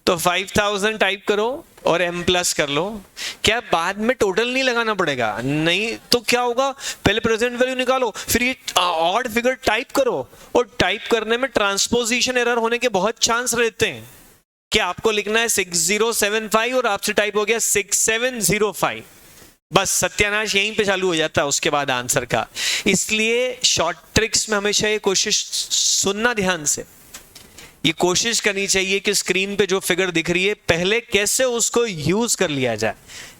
[SPEAKER 1] तो 5000 टाइप करो और एम प्लस कर लो। क्या बाद में टोटल नहीं लगाना पड़ेगा? नहीं तो क्या होगा, पहले प्रेजेंट वैल्यू निकालो, फिर ये ऑड फिगर टाइप करो, और टाइप करने में ट्रांसपोजिशन एरर होने के बहुत चांस रहते हैं। कि आपको लिखना है 6075 और आपसे टाइप हो गया 6705, बस सत्यानाश यहीं पे चालू हो जाता है उसके बाद आंसर का। इसलिए शॉर्ट ट्रिक्स में हमेशा ये कोशिश सुनना ध्यान से, ये कोशिश करनी चाहिए कि स्क्रीन पे जो फिगर दिख रही है पहले कैसे उसको यूज कर लिया जाए।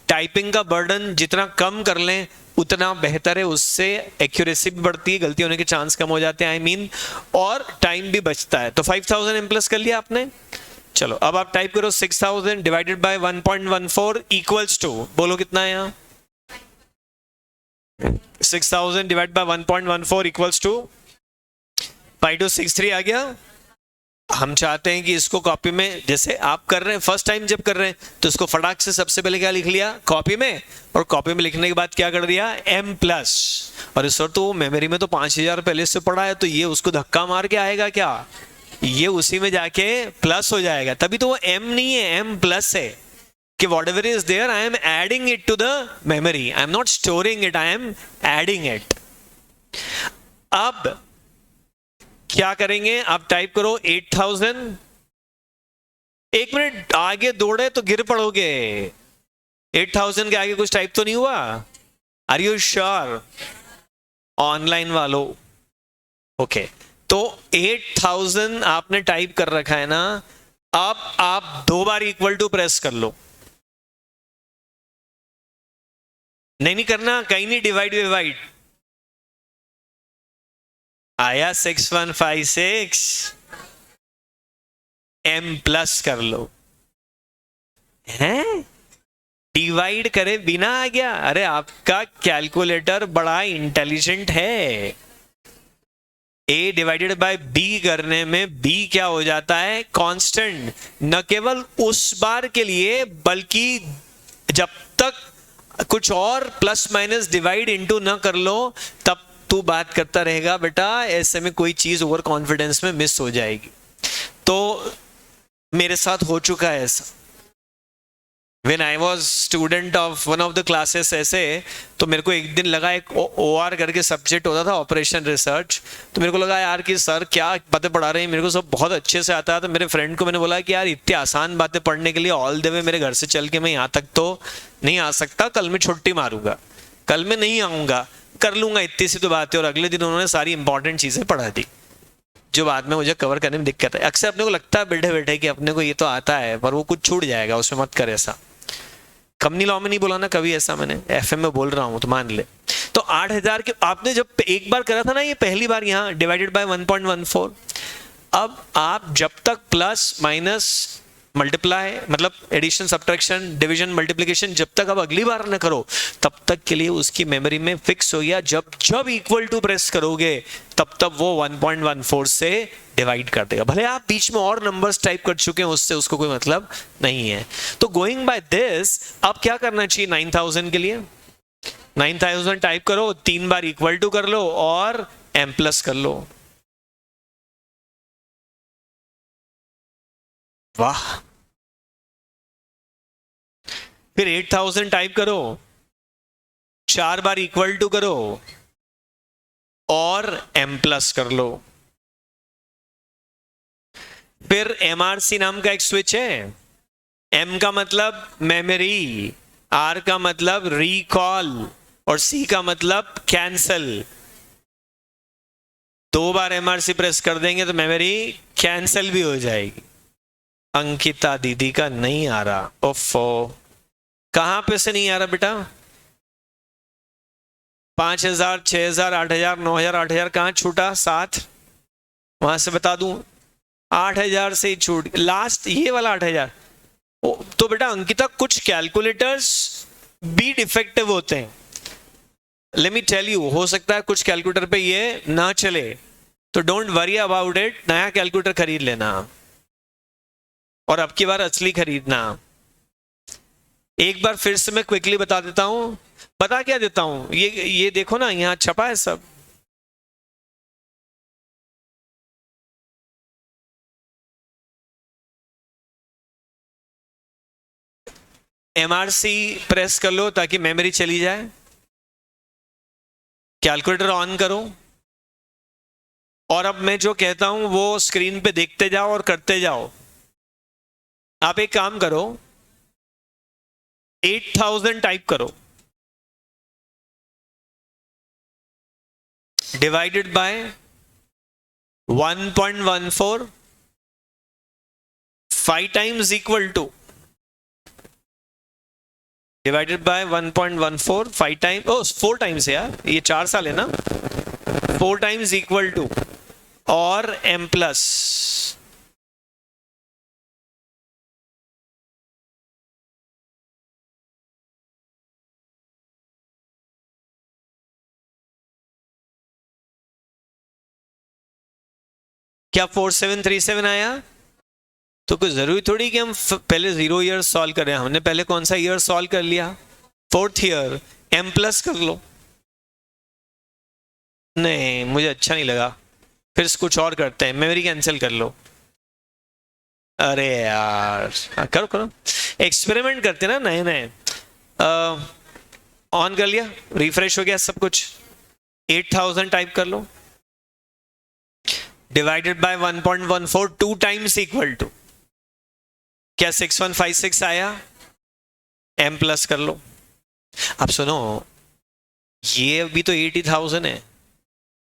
[SPEAKER 1] टाइपिंग का बर्डन जितना कम कर लें उतना बेहतर है, उससे एक्यूरेसी भी बढ़ती है, गलती होने के चांस कम हो जाते हैं, आई मीन, और टाइम भी बचता है। तो 5000 एम प्लस कर लिया आपने। चलो अब आप टाइप करो 6000 डिवाइडेड बाय 1.14 इक्वल्स टू, बोलो कितना है यहाँ? 6000 डिवाइड बाय 1.14 इक्वल्स टू 5263 आ गया। हम चाहते हैं कि इसको कॉपी में, जैसे आप कर रहे हैं फर्स्ट टाइम जब कर रहे हैं तो इसको फटाक से सबसे पहले क्या लिख लिया कॉपी में, और कॉपी में लिखने के बाद क्या कर दिया एम प्लस। और इस तो मेमोरी में तो 5000 पहले से पड़ा है, तो ये उसको धक्का मार के आएगा क्या, ये उसी में जाके प्लस हो जाएगा, तभी तो वो एम नहीं है एम प्लस है। कि whatever is there I am adding it to the memory, I am not storing it, I am adding it। अब क्या करेंगे, आप टाइप करो 8000। एक मिनट आगे दौड़े तो गिर पड़ोगे, 8000 के आगे कुछ टाइप तो नहीं हुआ? आर यू श्योर ऑनलाइन वालों? ओके तो 8000 आपने टाइप कर रखा है ना, अब आप 2 बार इक्वल टू प्रेस कर लो। नहीं करना, कहीं नहीं डिवाइड डिवाइड आया 6156, एम प्लस कर लो। हैं डिवाइड करे बिना आ गया? अरे आपका कैलकुलेटर बड़ा इंटेलिजेंट है। ए डिवाइडेड बाय बी करने में बी क्या हो जाता है कांस्टेंट, न केवल उस बार के लिए बल्कि जब तक कुछ और प्लस माइनस डिवाइड इनटू न कर लो तब तू बात करता रहेगा बेटा, ऐसे में कोई चीज ओवर कॉन्फिडेंस में मिस हो जाएगी। तो मेरे साथ हो चुका है ऐसा। When I was student of one of the classes ऐसे, तो मेरे को एक दिन लगा, एक OR करके सब्जेक्ट होता था ऑपरेशन रिसर्च, तो मेरे को लगा यार कि सर क्या बातें पढ़ा रहे हैं, मेरे को सब बहुत अच्छे से आता है। तो मेरे फ्रेंड को मैंने बोला कि यार इतनी आसान बातें पढ़ने के लिए ऑल द वे मेरे घर से चल के मैं यहाँ तक तो नहीं आ सकता, कल मैं छुट्टी मारूंगा, कल मैं नहीं आऊँगा, कर लूंगा इतनी सी तो बात है। और अगले दिन उन्होंने सारी इंपॉर्टेंट चीज़ें पढ़ा दी जो बाद में मुझे कवर करने में दिक्कत है। अक्सर अपने को लगता है बैठे बैठे कि अपने को ये तो आता है, पर वो कुछ छूट जाएगा, उसमें मत कर ऐसा। कंपनी लॉ में नहीं बोला ना कभी ऐसा, मैंने एफएम में बोल रहा हूं तो मान ले। तो 8000 के आपने जब एक बार करा था ना ये पहली बार यहाँ डिवाइडेड बाय 1.14, अब आप जब तक प्लस माइनस मल्टीप्लाई मतलब एडिशन सब्ट्रैक्शन डिवीजन मल्टीप्लिकेशन जब तक अब अगली बार ना करो तब तक के लिए उसकी मेमोरी में फिक्स हो गया, जब जब इक्वल टू प्रेस करोगे तब तब वो 1.14 से डिवाइड कर देगा, भले आप बीच में और नंबर्स टाइप कर चुके हैं, उससे उसको कोई मतलब नहीं है। तो गोइंग बाय दिस अब क्या करना चाहिए 9000 के लिए, 9000 टाइप करो, 3 बार इक्वल टू कर लो और एम प्लस कर लो। वाह, फिर 8000 टाइप करो, 4 बार इक्वल टू करो और एम प्लस कर लो। फिर MRC नाम का एक स्विच है। M का मतलब मेमोरी, R का मतलब रिकॉल और C का मतलब कैंसल। 2 बार MRC प्रेस कर देंगे तो मेमोरी कैंसल भी हो जाएगी। अंकिता दीदी का नहीं आ रहा, ओफो। कहां पे से नहीं आ रहा बेटा? 5000, 6000, 8000, 9000, 8000 कहां छूटा? 7 वहां से बता दूं, 8000 से ही छूट, लास्ट ये वाला 8000। तो बेटा अंकिता कुछ कैलकुलेटर्स भी डिफेक्टिव होते हैं। लेट मी टेल यू, हो सकता है कुछ कैलकुलेटर पे ये ना चले, तो डोंट वरी अबाउट इट, नया कैलकुलेटर खरीद लेना और अब की बार असली खरीदना। एक बार फिर से मैं क्विकली बता देता हूं। बता क्या देता हूं, ये देखो ना, यहां छपा है सब। MRC प्रेस कर लो ताकि मेमोरी चली जाए। कैलकुलेटर ऑन करो और अब मैं जो कहता हूं वो स्क्रीन पे देखते जाओ और करते जाओ। आप एक काम करो, 8000 टाइप करो, divided by 1.14, 5 times equal to, divided by 1.14, 5 times, ओ 4 टाइम्स है यार, ये 4 साल है ना, 4 टाइम्स इक्वल टू और M प्लस। क्या 4737 आया? तो कुछ जरूरी थोड़ी कि हम पहले 0 ईयर सॉल्व करें, हमने पहले कौन सा ईयर सॉल्व कर लिया? 4th year. M प्लस कर लो। नहीं मुझे अच्छा नहीं लगा, फिर कुछ और करते हैं, मेमोरी कैंसिल कर लो। अरे यार करो करो, एक्सपेरिमेंट करते ना नए नए। ऑन कर लिया, रिफ्रेश हो गया सब कुछ। 8000 टाइप कर लो, divided by 1.14, 2 times equal to, क्या 6156 आया? M प्लस कर लो। अब सुनो, ये अभी तो 80,000 है,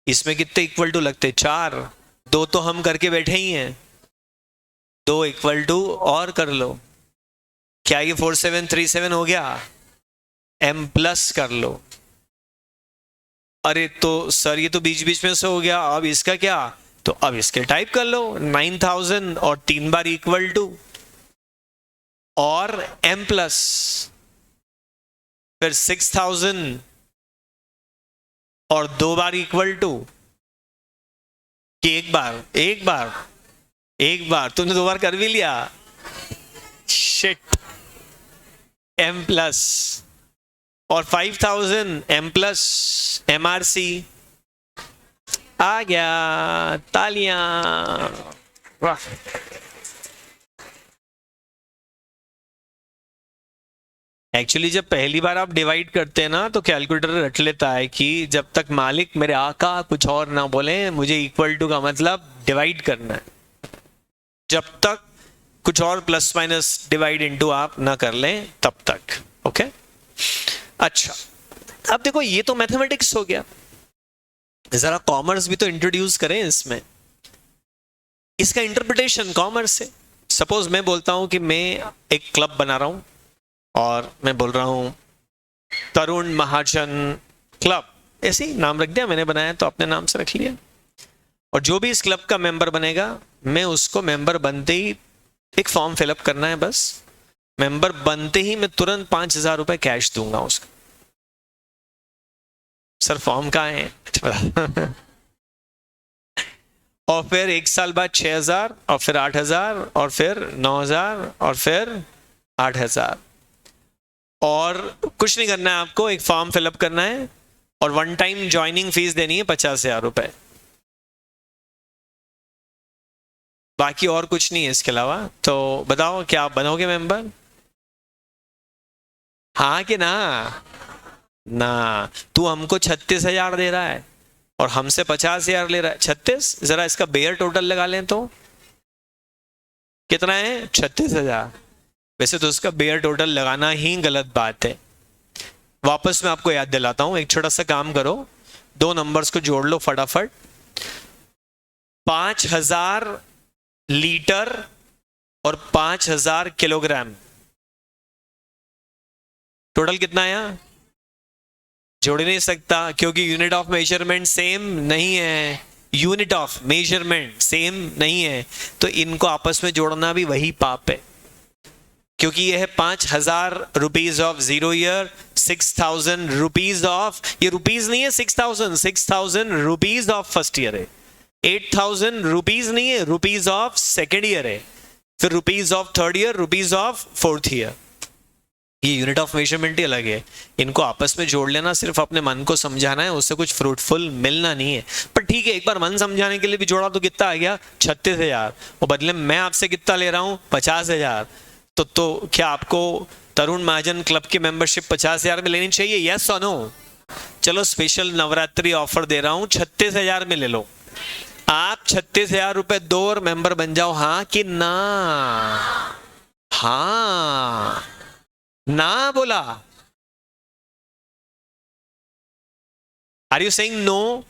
[SPEAKER 1] इसमें कितने इक्वल टू लगते? 4, 2 तो हम करके बैठे ही हैं, 2 इक्वल टू और कर लो। क्या ये 4737 हो गया? M प्लस कर लो। अरे तो सर ये तो बीच बीच में से हो गया, अब इसका क्या? तो अब इसके टाइप कर लो 9000 और 3 बार इक्वल टू और M प्लस, फिर 6000 और 2 बार इक्वल टू, कि एक बार तुमने 2 बार कर भी लिया। शिट, M प्लस और 5000 M प्लस MRC आ गया, तालियां, वाह। एक्चुअली जब पहली बार आप डिवाइड करते हैं ना तो कैलकुलेटर रट लेता है कि जब तक मालिक मेरे आका कुछ और ना बोले, मुझे इक्वल टू का मतलब डिवाइड करना है, जब तक कुछ और प्लस माइनस डिवाइड इनटू आप ना कर लें तब तक। ओके अच्छा, अब देखो ये तो मैथमेटिक्स हो गया, जरा कॉमर्स भी तो इंट्रोड्यूस करें इसमें। इसका इंटरप्रिटेशन कॉमर्स से, सपोज मैं बोलता हूं कि मैं एक क्लब बना रहा हूं और मैं बोल रहा हूं तरुण महाजन क्लब, ऐसे ही नाम रख दिया मैंने, बनाया तो अपने नाम से रख लिया, और जो भी इस क्लब का मेंबर बनेगा मैं उसको मेंबर बनते ही एक फॉर्म फिलअप करना है, बस मेंबर बनते ही मैं तुरंत 5000 रुपए कैश दूंगा उसको। सर फॉर्म कहाँ है? और फिर 1 साल बाद 6000 और फिर 8000 और फिर 9000 और फिर 8000, और कुछ नहीं करना है आपको, एक फॉर्म फिलअप करना है और 1 टाइम ज्वाइनिंग फीस देनी है 50,000 रुपए, बाकी और कुछ नहीं है इसके अलावा। तो बताओ क्या आप बनोगे मेंबर? हाँ कि ना? ना, तू हमको 36,000 दे रहा है और हमसे 50,000 ले रहा है। 36, जरा इसका बेयर टोटल लगा लें तो कितना है? 36,000। वैसे तो उसका बेयर टोटल लगाना ही गलत बात है। वापस मैं आपको याद दिलाता हूं, एक छोटा सा काम करो, दो नंबर्स को जोड़ लो फटाफट। 5,000 लीटर और 5,000 किलोग्राम, टोटल कितना आया? जोड़ नहीं सकता क्योंकि यूनिट ऑफ मेजरमेंट सेम नहीं है, यूनिट ऑफ मेजरमेंट सेम नहीं है, तो इनको आपस में जोड़ना भी वही पाप है। क्योंकि यह है 5,000 rupees of 0 year, 6,000 rupees of, ये रुपीज नहीं है 6,000 रुपीज ऑफ फर्स्ट ईयर है, 8,000 रुपीज नहीं है, रुपीज ऑफ सेकेंड ईयर है, फिर rupees of third year, rupees of fourth year. ये यूनिट ऑफ मेजरमेंट ही अलग है, इनको आपस में जोड़ लेना, सिर्फ अपने मन को समझाना है, उससे कुछ फ्रूटफुल मिलना नहीं है। पर ठीक है, एक बार मन समझाने के लिए भी जोड़ा तो कितना आ गया? 36,000। और बदले में मैं आपसे कितना ले रहा हूं? 50,000। तो क्या आपको तरुण महाजन क्लब की मेंबरशिप 50,000 में लेनी चाहिए? यस और नो? चलो स्पेशल नवरात्रि ऑफर दे रहा हूं, 36,000 में ले लो। आप 36,000 रुपए दो और मेंबर बन जाओ, हाँ कि ना? हाँ ना बोला? Are you saying no?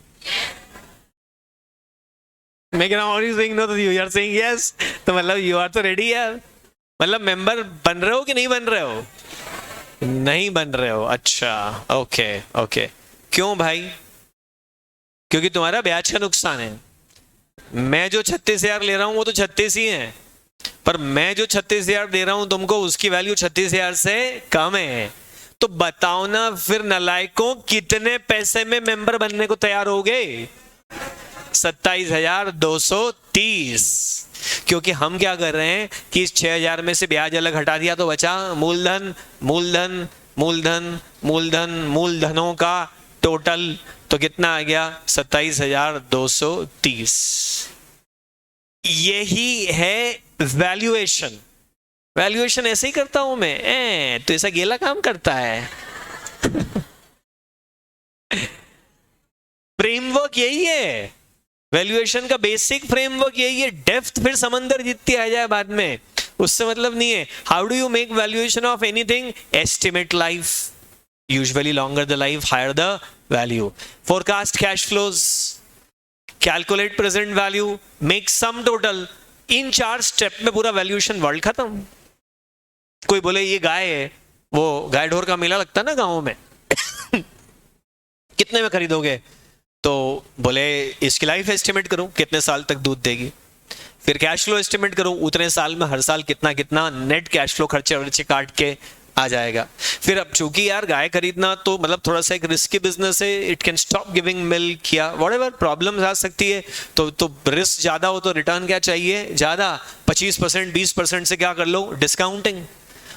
[SPEAKER 1] मैं कह रहा हूं आर यू सेइंग नो, तो यू आर सेइंग यस, तो मतलब यू आर तो रेडी यार। मतलब मेंबर बन रहे हो कि नहीं बन रहे हो? नहीं बन रहे हो, अच्छा ओके ओके। क्यों भाई? क्योंकि तुम्हारा ब्याज का नुकसान है। मैं जो 36,000 ले रहा हूं वो तो 36 ही है, पर मैं जो 36,000 दे रहा हूं तुमको, उसकी वैल्यू 36,000 से कम है। तो बताओ ना फिर नलायकों, कितने पैसे में मेंबर बनने को तैयार हो गए? 27,230। क्योंकि हम क्या कर रहे हैं कि इस 6,000 में से ब्याज अलग हटा दिया तो बचा मूलधन, मूलधन, मूलधन, मूलधन, मूलधनों का टोटल। तो कितना आ गया? 27,230। यही है वैल्यूएशन। वैल्यूएशन ऐसे ही करता हूं मैं, तो ऐसा गेला काम करता है। फ्रेमवर्क यही है, वैल्यूएशन का बेसिक फ्रेमवर्क यही है। डेप्थ फिर समंदर जितनी आ जाए बाद में, उससे मतलब नहीं है। How do you make valuation of anything? Estimate life, usually longer the life higher the value. Forecast cash flows, calculate present value, make some total. इन 4 स्टेप में पूरा वैल्यूएशन वर्ल्ड खत्म। कोई बोले ये गाय है, वो गाय ढोर का मेला लगता है ना गाँव में, कितने में खरीदोगे? तो बोले इसकी लाइफ एस्टिमेट करूं, कितने साल तक दूध देगी। फिर कैश फ्लो एस्टिमेट करूं, उतने साल में हर साल कितना कितना नेट कैश फ्लो खर्चे वर्चे काट के आ जाएगा। फिर अब चूंकि यार गाय खरीदना तो मतलब थोड़ा सा एक रिस्की बिजनेस है, it can stop giving milk या व्हाटएवर प्रॉब्लम्स आ सकती है, तो रिस्क ज्यादा हो तो रिटर्न क्या चाहिए? ज्यादा। 25% 20% से क्या कर लो? डिस्काउंटिंग।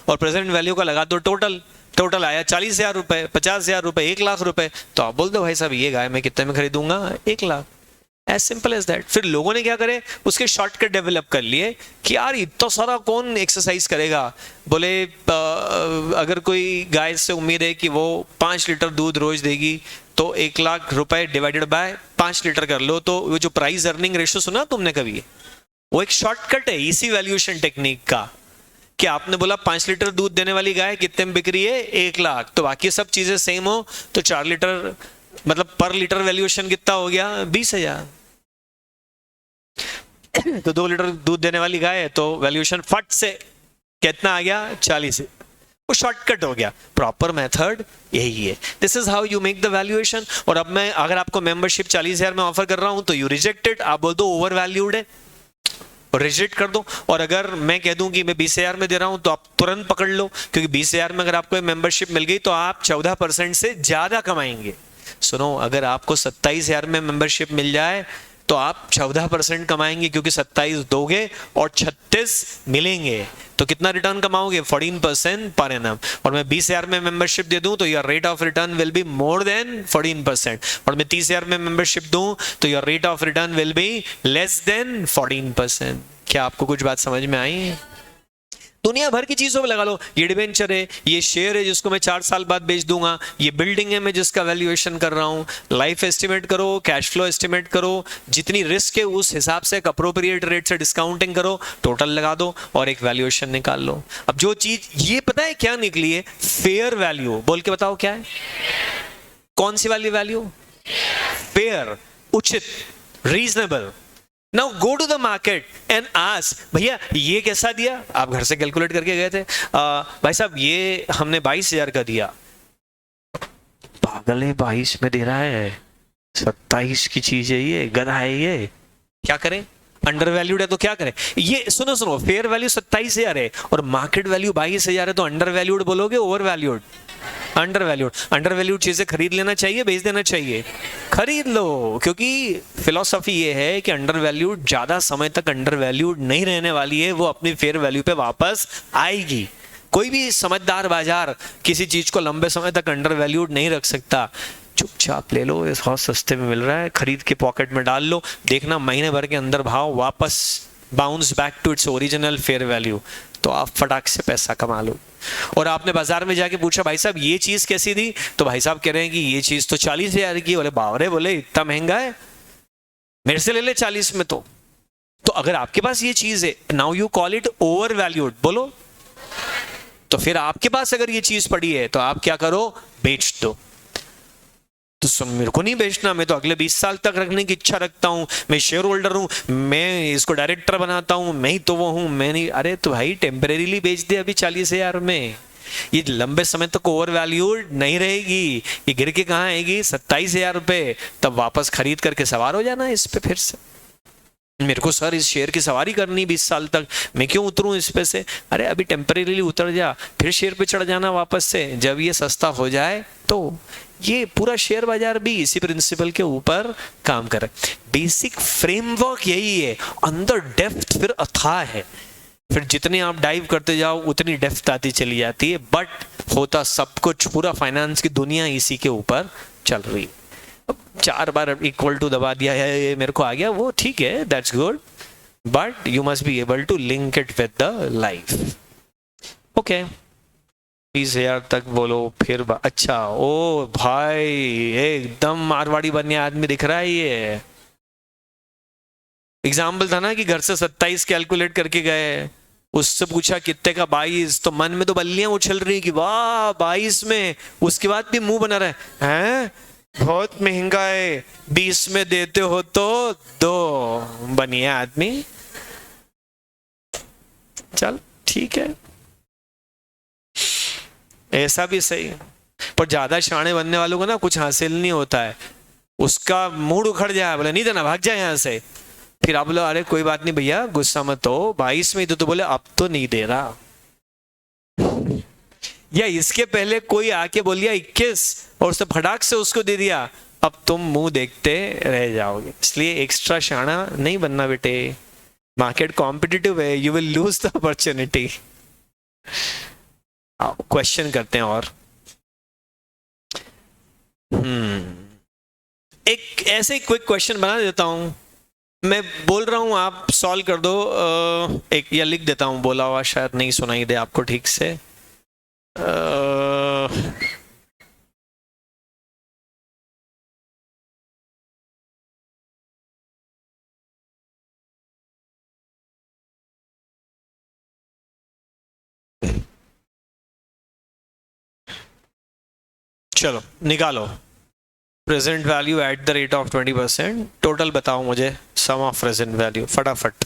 [SPEAKER 1] और प्रेजेंट वैल्यू का लगा दो टोटल। टोटल आया 40,000 रुपए, 50,000 रुपए, 1,00,000 रुपए। तो आप बोल दो भाई साहब ये गाय मैं कितने में खरीदूंगा? 1,00,000। As simple as that. फिर लोगों ने क्या करे, उसके शॉर्टकट डेवलप कर लिए कि यार इतना सारा कौन एक्सरसाइज करेगा। बोले अगर कोई गाय से उम्मीद है कि वो 5 लीटर दूध रोज देगी, तो 1,00,000 रुपए डिवाइडेड बाय 5 लीटर कर लो। तो वो जो प्राइस अर्निंग रेशियो सुना तुमने कभी? वो एक शॉर्टकट है इसी वैल्यूएशन टेक्निक का, कि आपने बोला 5 लीटर दूध देने वाली गाय कितने में बिक रही है? 1,00,000। तो बाकी सब चीजें सेम हो तो 4 लीटर मतलब पर लीटर वैल्यूएशन कितना हो गया? 20,000। तो 2 लीटर दूध देने वाली गाय है तो वैल्यूएशन फट से कितना आ गया? 40। वो शॉर्टकट हो गया। प्रॉपर मेथड यही है। This is how you make the valuation. और अब मैं अगर आपको मेंबरशिप 40,000 में ऑफर कर रहा हूं तो यू रिजेक्ट इट, आप बोल दो ओवर वैल्यूड है, रिजेक्ट कर दो। और अगर मैं कह दूं कि मैं 20,000 में दे रहा हूं तो आप तुरंत पकड़ लो, क्योंकि 20,000 में अगर आपको मेंबरशिप मिल गई तो आप 14% से ज्यादा कमाएंगे। सुनो, अगर आपको 27,000 में मेंबरशिप मिल जाए तो आप 14% कमाएंगे, क्योंकि 27 दोगे और 36 मिलेंगे। तो कितना रिटर्न कमाओगे? 14% per annum. और मैं 20,000 में मेंबरशिप दे दूं तो your rate of return will be more than 14%। और मैं 30,000 में मेंबरशिप दूं तो your rate of return will be less than 14%। क्या आपको कुछ बात समझ में आई? दुनिया भर की चीजों में लगा लो, ये डिबेंचर है, ये शेयर है जिसको मैं 4 साल बाद बेच दूंगा, ये बिल्डिंग है मैं जिसका वैल्यूएशन कर रहा हूं, लाइफ एस्टिमेट करो, कैश फ्लो एस्टिमेट करो, जितनी रिस्क है उस हिसाब से एक अप्रोप्रिएट रेट से डिस्काउंटिंग करो, टोटल लगा दो और एक वैल्यूएशन निकाल लो। अब जो चीज ये पता है क्या निकली है, फेयर वैल्यू। बोल के बताओ क्या है, कौन सी वाली वैल्यू? फेयर, उचित, reasonable. Now go to the market and ask, भैया ये कैसा दिया? आप घर से कैलकुलेट करके गए थे, भाई साहब ये हमने 22,000 का दिया। पागल है, 22 में दे रहा है, 27 की चीज है ये, गधा है ये, क्या करें? अंडर वैल्यूड है तो क्या करें? ये सुनो सुनो, फेयर वैल्यू 27,000 है और मार्केट वैल्यू 22,000 है, तो अंडर वैल्यूड बोलोगे over valued? Under valued. Under valued चीजें खरीद लेना चाहिए, बेच देना चाहिए? खरीद लो, क्योंकि फिलॉसफी ये है कि अंडर वैल्यूड ज्यादा समय तक अंडर वैल्यूड नहीं रहने वाली है, वो अपनी फेयर वैल्यू पे वापस आएगी। कोई भी समझदार बाजार किसी चीज को लंबे समय तक अंडर वैल्यूड नहीं रख सकता। चुपचाप ले लो, ये बहुत सस्ते में मिल रहा है, खरीद के पॉकेट में डाल लो, देखना महीने भर के अंदर भाव वापस bounce back to its original fair value, तो आप फटाक से पैसा कमा लो। और आपने बाजार में जाके पूछा भाई साहब ये चीज कैसी दी, तो भाई साहब कह रहे हैं कि ये चीज तो 40,000 की। बोले बावरे, बोले इतना महंगा है, मेरे से ले ले 40 में। तो अगर आपके पास ये चीज है, now you call it over valued, बोलो, तो फिर आपके पास अगर ये चीज पड़ी है तो आप क्या करो, बेच दो। तो सुन, मेरे को नहीं बेचना, मैं तो अगले 20 साल तक रखने की इच्छा रखता हूं, मैं शेयर होल्डर हूं, मैं इसको डायरेक्टर बनाता हूं, मैं ही तो वो हूं, मैं नहीं। अरे तो भाई टेम्परेरीली बेच दे अभी 40,000 में, ये लंबे समय तक ओवर वैल्यूड नहीं रहेगी, ये गिर के कहां आएगी, 27,000 रुपए। तब वापस खरीद करके सवार हो जाना इस पे फिर से। मेरे को सर इस शेयर की सवारी करनी 20 साल तक, मैं क्यों उतरूं इस पे से? अरे अभी टेम्परेरीली उतर जा, फिर शेयर पे चढ़ जाना वापस से, जब ये सस्ता हो जाए तो। ये पूरा शेयर बाजार भी इसी प्रिंसिपल के ऊपर काम कर रहा है। बेसिक फ्रेमवर्क यही है, अंदर डेप्थ फिर अथाह है, फिर जितने आप डाइव करते जाओ उतनी डेप्थ आती चली जाती है, बट होता सब कुछ, पूरा फाइनेंस की दुनिया इसी के ऊपर चल रही है। 4 बार इक्वल टू दबा दिया है, ये मेरे को आ गया, वो ठीक है, that's good, but you must be able to link it with the life. Okay, 20,000 तक बोलो, फिर अच्छा, ओ भाई एकदम मारवाड़ी बनने आदमी दिख रहा है ये। एग्जाम्पल था ना कि घर से 27 कैलकुलेट करके गए, उससे पूछा कितने का, 22, तो मन में तो बल्लियां उछल रही कि वाह 22 में, उसके बाद भी मुंह बना रहा है बहुत महंगा है, 20 में देते हो तो दो। बनिए आदमी, चल ठीक है, ऐसा भी सही। पर ज्यादा शाणे बनने वालों को ना कुछ हासिल नहीं होता है, उसका मूड उखड़ जाए, बोले नहीं देना, भाग जाए यहां से। फिर आप बोलो अरे कोई बात नहीं भैया गुस्सा मत हो, 22 में तो बोले अब तो नहीं दे रहा, या इसके पहले कोई आके बोल दिया 21 और उसने फटाक से उसको दे दिया, अब तुम मुंह देखते रह जाओगे। इसलिए एक्स्ट्रा शाना नहीं बनना बेटे, मार्केट कॉम्पिटिटिव है, you will lose the opportunity. Question करते हैं और एक ऐसे क्विक क्वेश्चन बना देता हूं, मैं बोल रहा हूं आप सॉल्व कर दो। एक या लिख देता हूं, बोला हुआ शायद नहीं सुनाई दे आपको ठीक से। चलो निकालो, present value at the rate of 20%, total बताओ मुझे, सम ऑफ प्रेजेंट वैल्यू फटाफट।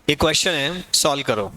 [SPEAKER 1] ये क्वेश्चन है, सॉल्व करो।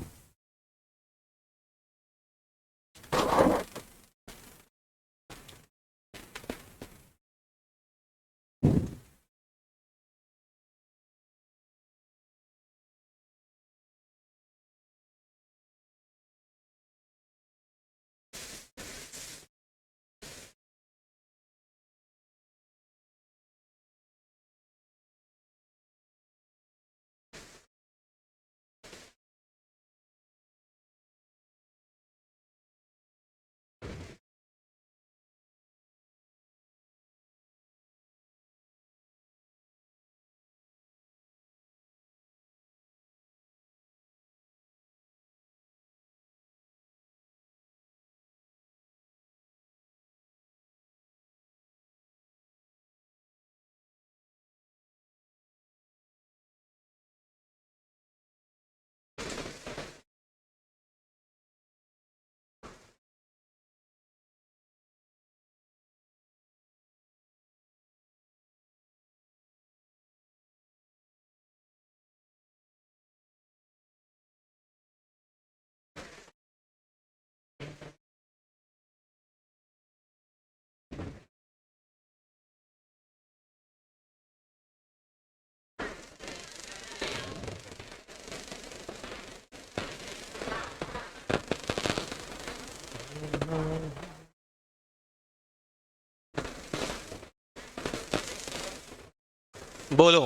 [SPEAKER 1] बोलो,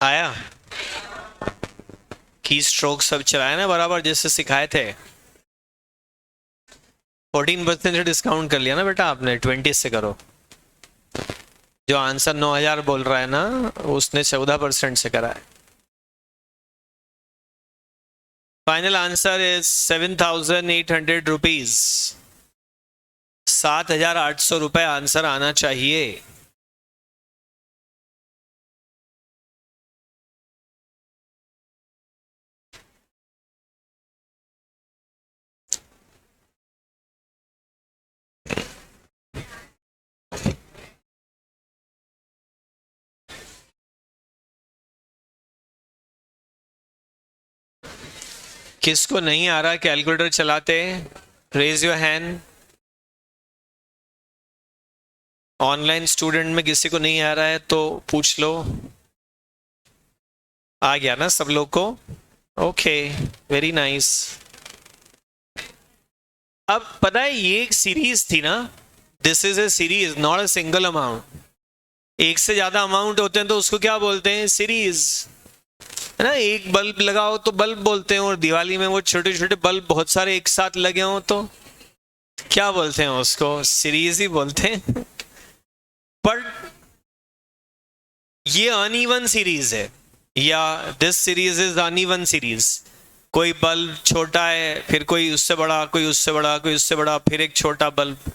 [SPEAKER 1] आया? की स्ट्रोक सब चलाया ना बराबर जैसे सिखाए थे? 14% से डिस्काउंट कर लिया ना बेटा आपने, 20 से करो। जो आंसर 9,000 बोल रहा है ना, उसने 14% से करा है। Final answer is 7,800 rupees. 7,800 रुपए आंसर आना चाहिए। किसको नहीं आ रहा कैलकुलेटर चलाते? Raise your hand. Online student में किसी को नहीं आ रहा है तो पूछ लो। आ गया ना सब लोग को? Okay, very nice. अब पता है ये एक सीरीज थी ना, this is a series not a single amount. एक से ज्यादा अमाउंट होते हैं तो उसको क्या बोलते हैं? सीरीज, है ना? एक बल्ब लगाओ तो बल्ब बोलते हैं, और दिवाली में वो छोटे छोटे बल्ब बहुत सारे एक साथ लगे हो तो क्या बोलते हैं? उसको सीरीज ही बोलते हैं। पर ये अनइवन सीरीज है, या this series is uneven series. कोई बल्ब छोटा है, फिर कोई उससे बड़ा, कोई उससे बड़ा, कोई उससे बड़ा, फिर एक छोटा बल्ब।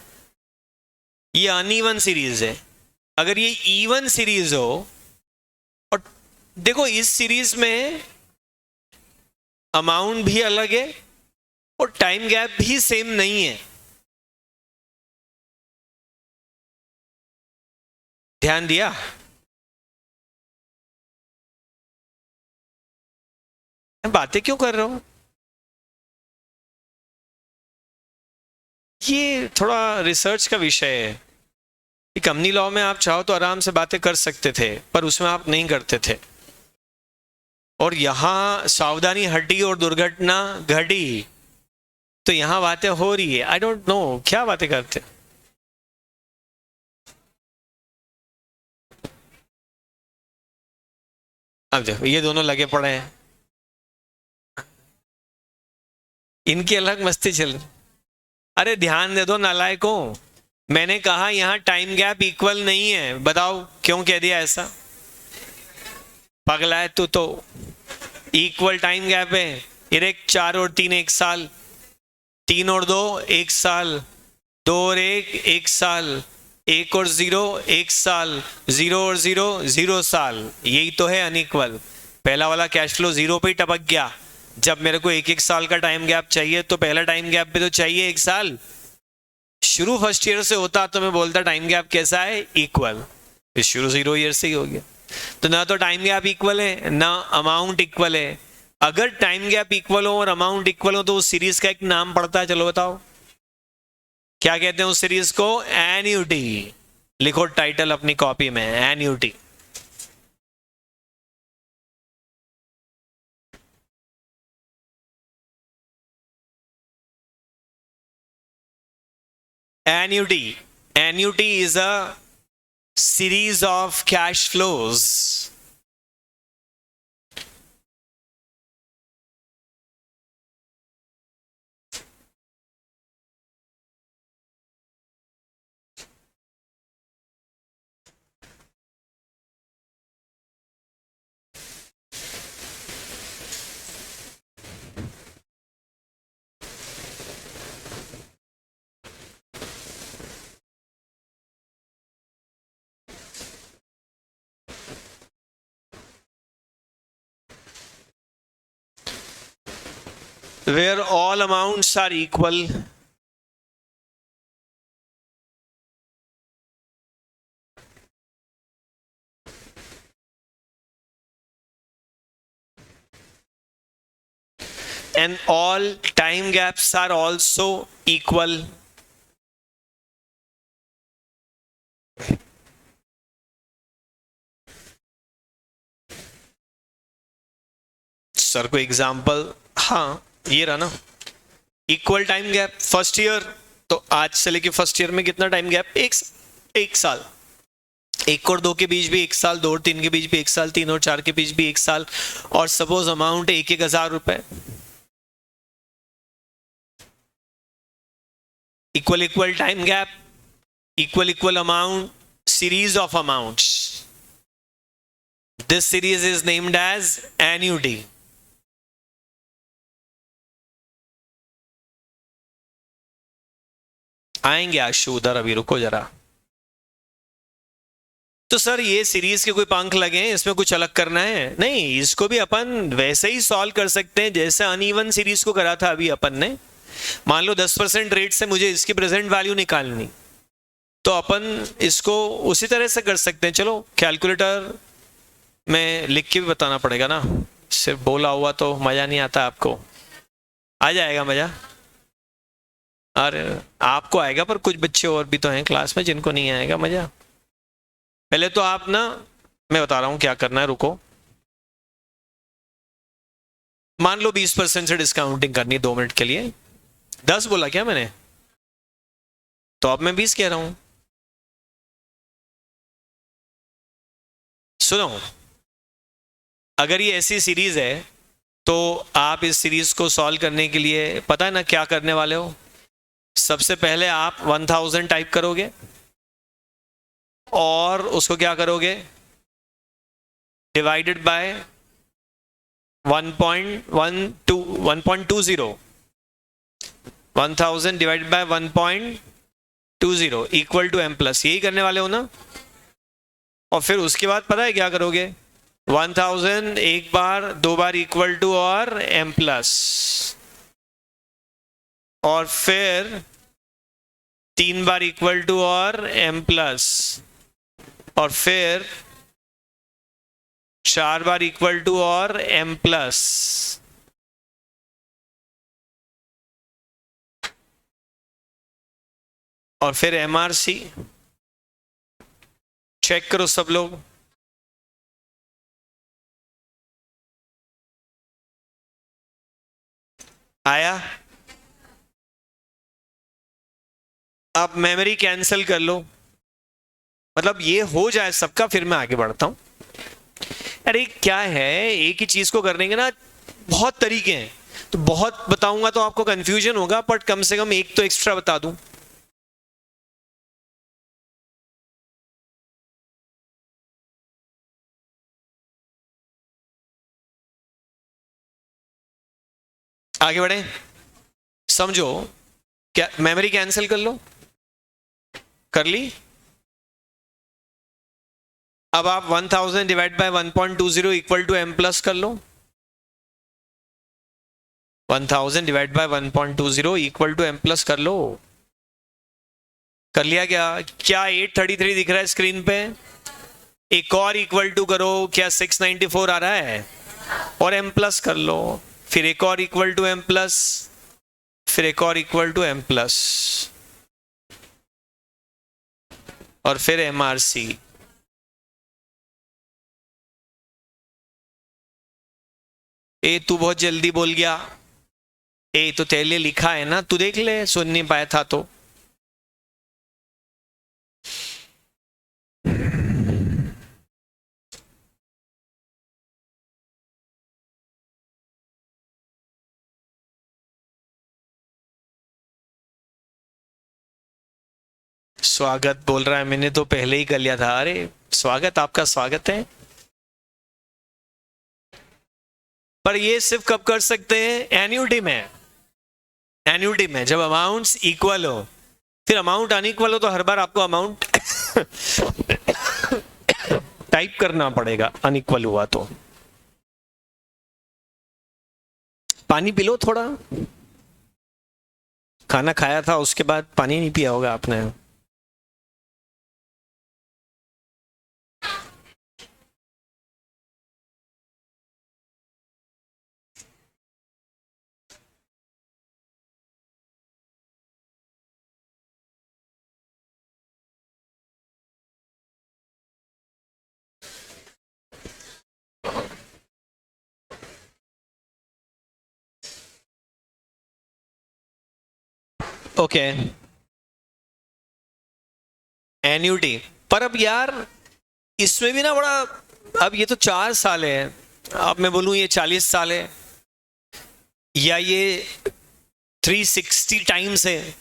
[SPEAKER 1] ये अनइवन सीरीज है। अगर ये इवन सीरीज हो, और देखो इस सीरीज में अमाउंट भी अलग है और टाइम गैप भी सेम नहीं है। ध्यान दिया? बातें क्यों कर रहे हो? ये थोड़ा रिसर्च का विषय है। कि कंपनी लॉ में आप चाहो तो आराम से बातें कर सकते थे, पर उसमें आप नहीं करते थे। और यहां सावधानी हटी और दुर्घटना घटी, तो यहां बातें हो रही है। आई डोंट नो क्या बातें करते। अब देखो ये दोनों लगे पड़े हैं, इनकी अलग मस्ती चल रही। अरे ध्यान दे दो नालायकों, मैंने कहा यहां टाइम गैप इक्वल नहीं है। बताओ क्यों कह दिया ऐसा? पगला है तू तो। इक्वल टाइम गैप है। ये 4 और 3 1 साल, 3 और 2 1 साल, 2 और 1 1 साल, 1 और 0 1 साल, 0 और 0 0 साल। यही तो है अनइक्वल। पहला वाला कैश फ्लो 0 पे ही टपक गया। जब मेरे को 1 1 साल का टाइम गैप चाहिए तो पहला टाइम गैप भी तो चाहिए 1 साल। शुरू फर्स्ट ईयर से होता तो मैं बोलता टाइम गैप कैसा है? इक्वल। शुरू 0 ईयर से ही हो गया। तो ना तो टाइम गैप इक्वल है ना अमाउंट इक्वल है। अगर टाइम गैप इक्वल हो और अमाउंट इक्वल हो तो उस सीरीज का एक नाम पड़ता है। चलो बताओ क्या कहते हैं उस सीरीज को? एन्युटी। लिखो टाइटल अपनी कॉपी में, annuity. Annuity. Annuity is a series of cash flows. Where all amounts are equal. And all time gaps are also equal. Sir को एग्जाम्पल, हाँ ये रहा ना, equal time gap first year, तो आज से लेके फर्स्ट ईयर में कितना टाइम गैप? एक साल। एक और दो के बीच भी 1 साल, 2 और 3 के बीच भी 1 साल, 3 और 4 के बीच भी 1 साल, और सपोज अमाउंट 1,000 रुपए, equal equal time gap, equal equal amount, series of amounts. This series is named as annuity. आएंगे आशु उधर, अभी रुको जरा. तो सर ये सीरीज के कोई पंख लगे हैं, इसमें कुछ अलग करना है? नहीं, इसको भी अपन वैसे ही सॉल्व कर सकते हैं जैसे अनइवन सीरीज को करा था अभी अपन ने. मान लो 10% रेट से मुझे इसकी प्रेजेंट वैल्यू निकालनी, तो अपन इसको उसी तरह से कर सकते हैं. चलो कैलकुलेटर में लिख के भी बताना पड़ेगा ना, सिर्फ बोला हुआ तो मजा नहीं आता. आपको आ जाएगा मजा? अरे आपको आएगा, पर कुछ बच्चे और भी तो हैं क्लास में जिनको नहीं आएगा मजा. पहले तो आप ना, मैं बता रहा हूं क्या करना है, रुको. मान लो 20% से डिस्काउंटिंग करनी 2 मिनट के लिए. 10 बोला क्या मैंने? तो अब मैं 20 कह रहा हूं. सुनो, अगर ये ऐसी सीरीज है तो आप इस सीरीज को सॉल्व करने के लिए पता है ना क्या करने वाले हो. सबसे पहले आप 1000 टाइप करोगे और उसको क्या करोगे, divided by 1.20, 1000 divided by 1.20 equal to m plus. यही करने वाले हो ना. और फिर उसके बाद पता है क्या करोगे, 1000 एक बार, 2 बार इक्वल टू और m प्लस, और फिर 3 बार इक्वल टू और m प्लस, और फिर 4 बार इक्वल टू और m प्लस, और फिर MRC. चेक करो सब लोग. आया? अब मेमोरी कैंसिल कर लो, मतलब ये हो जाए सबका, फिर मैं आगे बढ़ता हूं. अरे क्या है, एक ही चीज को करने के ना बहुत तरीके हैं, तो बहुत बताऊंगा तो आपको कंफ्यूजन होगा, बट कम से कम एक तो एक्स्ट्रा बता दूं. आगे बढ़े, समझो. क्या मेमोरी कैंसिल कर लो? कर ली. अब आप 1000 divide by 1.20 equal to m plus कर लो. 1000 divide by 1.20 equal to m plus कर लो. कर लिया क्या? क्या 833 दिख रहा है स्क्रीन पे? एक और इक्वल टू करो, क्या 694 आ रहा है? और m प्लस कर लो. फिर एक और इक्वल टू m प्लस, फिर एक और इक्वल टू m प्लस, और फिर MRC. ए तू बहुत जल्दी बोल गया. ए तो तेरे लिए लिखा है ना, तू देख ले, सुन नहीं पाया था तो. स्वागत बोल रहा है, मैंने तो पहले ही कर लिया था. अरे स्वागत, आपका स्वागत है. पर ये सिर्फ कब कर सकते हैं? एन्युटी में. एन्युटी में जब अमाउंट्स इक्वल हो. फिर अमाउंट अनइक्वल हो तो हर बार आपको अमाउंट टाइप करना पड़ेगा, अनइक्वल हुआ तो. पानी पी लो थोड़ा. खाना खाया था उसके बाद पानी नहीं पिया होगा आपने. ओके. एन्युटी. पर अब यार इसमें भी ना बड़ा, अब ये तो 4 साल है, अब मैं बोलूं ये 40 साल है, या ये 360 टाइम्स है,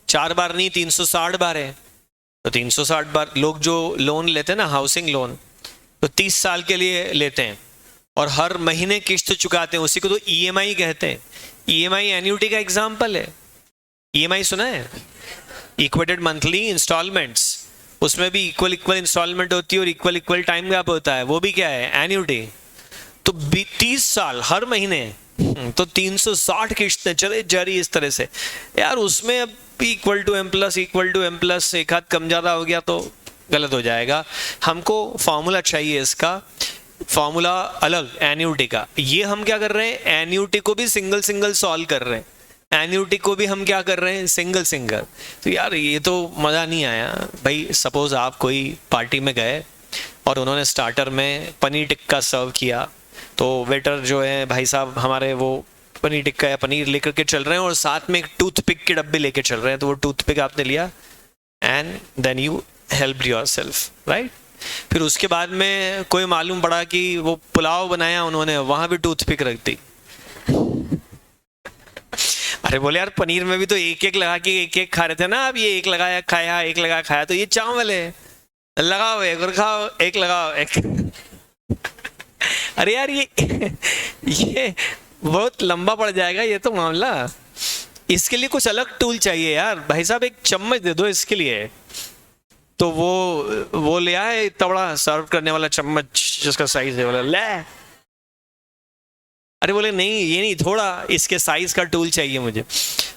[SPEAKER 1] 4 बार नहीं 360 बार है। तो 360 बार लोग जो लोन लेते हैं ना, हाउसिंग लोन, तो 30 साल के लिए लेते हैं और हर महीने किस्त चुकाते हैं, उसी को तो ईएमआई कहते हैं। ईएमआई एन्युटी का एग्जाम्पल है। ईएमआई सुना है? इक्वेटेड मंथली इंस्टॉलमेंट्स, उसमें भी इक्वल इक्वल इंस्टॉलमेंट होती है और इक्वल इक्वल टाइम गैप होता है, वो भी क्या है? एन्युटी। तो 30 साल हर महीने, तो 360 किस्तें चले जा रही इस तरह से यार। उसमें अब इक्वल टू एम प्लस एक हाथ कम ज्यादा हो गया तो गलत हो जाएगा। हमको फॉर्मूला चाहिए इसका, फॉर्मूला अलग एन्युटी का। ये हम क्या कर रहे हैं, एन्युटी को भी सिंगल सिंगल सॉल्व कर रहे हैं, एन्युटी को भी हम क्या कर रहे हैं, सिंगल सिंगल। तो यार ये तो मज़ा नहीं आया भाई। सपोज आप कोई पार्टी में गए और उन्होंने स्टार्टर में पनीर टिक्का सर्व किया, तो वेटर जो है भाई साहब हमारे, वो पनीर टिक्का या पनीर लेकर के चल रहे हैं और साथ में एक टूथपिक के डब्बे लेके चल रहे हैं। तो वो टूथपिक आपने लिया and then you help yourself, right. फिर उसके बाद में कोई मालूम पड़ा कि वो पुलाव बनाया उन्होंने, वहां भी टूथपिक रख दी। अरे बोले यार पनीर में भी तो एक एक लगा के एक एक खा रहे थे ना, अब ये एक लगाया खाया एक लगा खाया, तो ये चावल है, लगाओ एक और खाओ, एक लगाओ एक। अरे यार ये बहुत लंबा पड़ जाएगा ये तो मामला। इसके लिए कुछ अलग टूल चाहिए यार भाई साहब, एक चम्मच दे दो इसके लिए। तो वो ले आए इतना बड़ा सर्व करने वाला चम्मच जिसका साइज है, बोला ले। अरे बोले नहीं ये नहीं, थोड़ा इसके साइज का टूल चाहिए मुझे।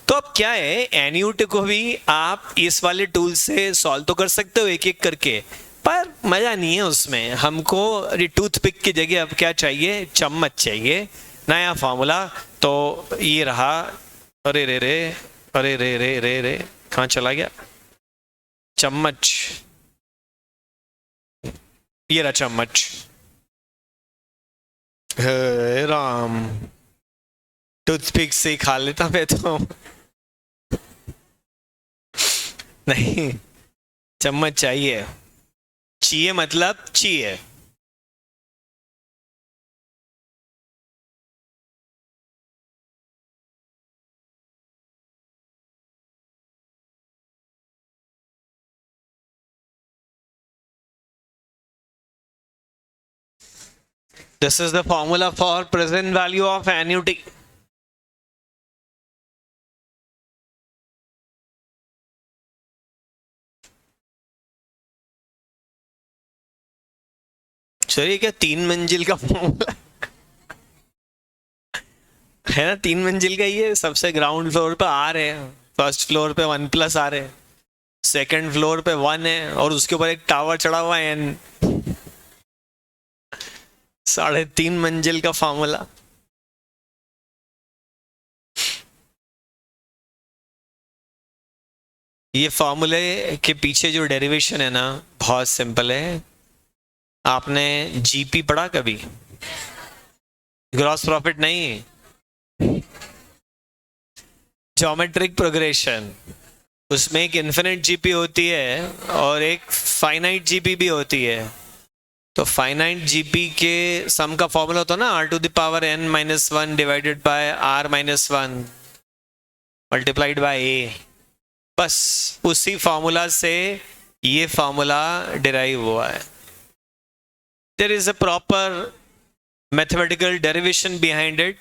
[SPEAKER 1] तो अब क्या है, एन्यूटी को भी आप इस वाले टूल से सॉल्व तो कर सकते हो एक एक करके, पर मजा नहीं है उसमें। हमको टूथपिक की जगह अब क्या चाहिए, चम्मच चाहिए। नया फॉर्मूला तो ये रहा। अरे रे रे, अरे रे रे रे रे, कहाँ चला गया चम्मच? ये रहा चम्मच। हे राम, टूथपिक से ही खा लेता मैं तो। नहीं, चम्मच चाहिए। चाहिए मतलब चाहिए। This is the formula for present value of annuity. चलिए, क्या 3 मंजिल का फॉर्मूला है ना? 3 मंजिल का ही है। सबसे ग्राउंड फ्लोर पे आर है, फर्स्ट फ्लोर पे 1 प्लस आर है, सेकंड फ्लोर पे 1 है और उसके ऊपर एक टावर चढ़ा हुआ है एन। 3.5 मंजिल का फॉर्मूला। ये फॉर्मूले के पीछे जो डेरिवेशन है ना, बहुत सिंपल है। आपने जीपी पढ़ा कभी? ग्रॉस प्रॉफिट नहीं, ज्योमेट्रिक प्रोग्रेशन। उसमें एक इन्फिनिट जीपी होती है और एक फाइनाइट जीपी भी होती है। तो फाइनाइट जीपी के सम का फॉर्मूला होता है ना, r⁻n−1 divided by r−1 multiplied by a। बस उसी फॉर्मूला से ये फॉर्मूला डिराइव हुआ है। There is a proper mathematical derivation behind it.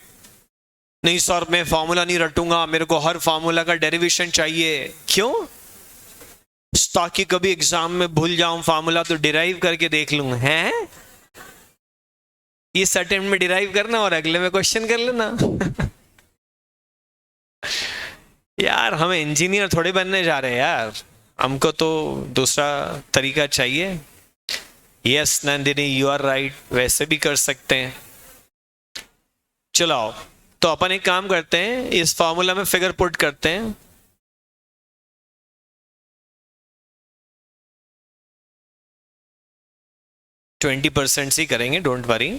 [SPEAKER 1] नहीं सर मैं फॉर्मूला नहीं रटूंगा, मेरे को हर फॉर्मूला का डेरिवेशन चाहिए। क्यों? ताकि कभी एग्जाम में भूल जाऊं फॉर्मूला तो डिराइव करके देख लूं। हैं इस अटेम्प्ट में डिराइव करना और अगले में क्वेश्चन कर लेना। यार हम इंजीनियर थोड़े बनने जा रहे हैं यार, हमको तो दूसरा तरीका चाहिए। Yes Nandini you are right, वैसे भी कर सकते हैं। चलो तो अपन एक काम करते हैं, इस फॉर्मूला में फिगर पुट करते हैं। %20 ही करेंगे, डोंट वरी।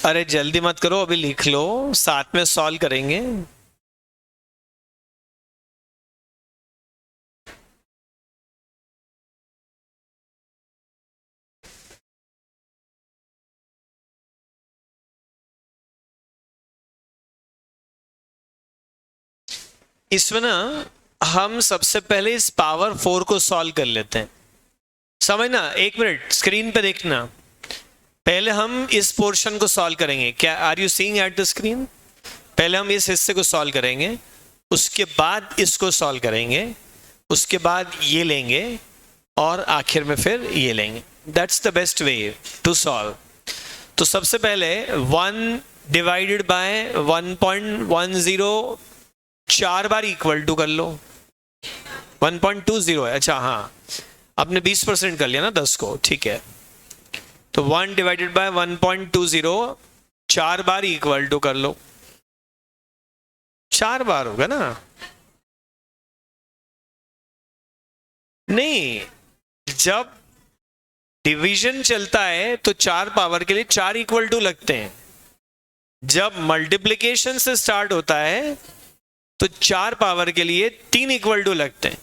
[SPEAKER 1] अरे जल्दी मत करो, अभी लिख लो, साथ में सॉल्व करेंगे। इसमें ना हम सबसे पहले इस पावर 4 को सॉल्व कर लेते हैं। समझना, एक मिनट स्क्रीन पे देखना। पहले हम इस पोर्शन को सॉल्व करेंगे। क्या are you seeing at the screen? पहले हम इस हिस्से को सॉल्व करेंगे, उसके बाद इसको सॉल्व करेंगे, उसके बाद ये लेंगे और आखिर में फिर ये लेंगे। That's the best way to solve. तो सबसे पहले 1 डिवाइडेड बाय 1.10 4 बार इक्वल टू कर लो। 1.20 है, अच्छा हाँ, आपने 20% कर लिया ना 10 को, ठीक है। तो 1 डिवाइडेड बाय 1.20 4 बार इक्वल टू कर लो। 4 बार होगा ना? नहीं, जब डिवीजन चलता है तो 4 पावर के लिए 4 इक्वल टू लगते हैं। जब मल्टीप्लिकेशन से स्टार्ट होता है तो 4 पावर के लिए 3 इक्वल टू लगते हैं।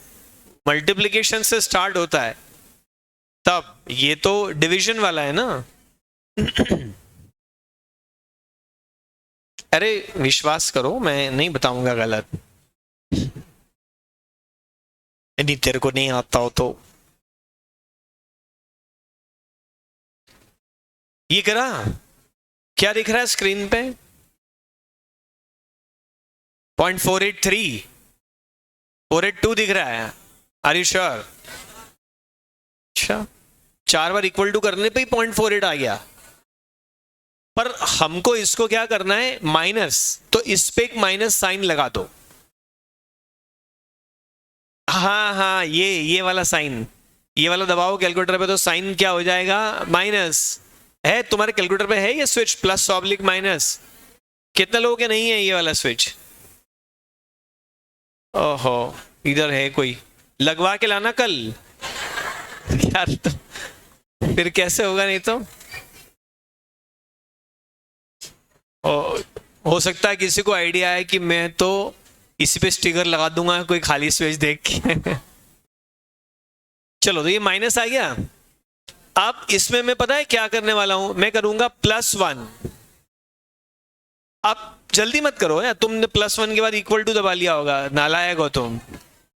[SPEAKER 1] मल्टीप्लिकेशन से स्टार्ट होता है तब, ये तो डिवीजन वाला है ना। अरे विश्वास करो, मैं नहीं बताऊंगा गलत। नहीं, तेरे को नहीं आता हो तो ये करा। क्या दिख रहा है स्क्रीन पे? 0.483 482 दिख रहा है। Are you sure? अच्छा, 4 बार इक्वल टू करने पे ही 0.48 आ गया। पर हमको इसको क्या करना है, माइनस, तो इस पे एक माइनस साइन लगा दो। हाँ हाँ, ये वाला साइन, ये वाला दबाओ कैलकुलेटर पे तो साइन क्या हो जाएगा, माइनस। है तुम्हारे कैलकुलेटर पे है ये स्विच, प्लस ऑब्लिक माइनस? कितने लोगों के नहीं है ये वाला स्विच? ओहो, इधर है कोई, लगवा के लाना कल। यार तो फिर कैसे होगा, नहीं तो हो सकता है किसी को आइडिया है कि मैं तो इसी पे स्टिकर लगा दूंगा कोई खाली स्विच देख के। चलो, तो ये माइनस आ गया। अब इसमें मैं पता है क्या करने वाला हूं, मैं करूंगा +1। अब जल्दी मत करो यार, तुमने +1 के बाद इक्वल टू दबा लिया होगा, नालायक हो तुम।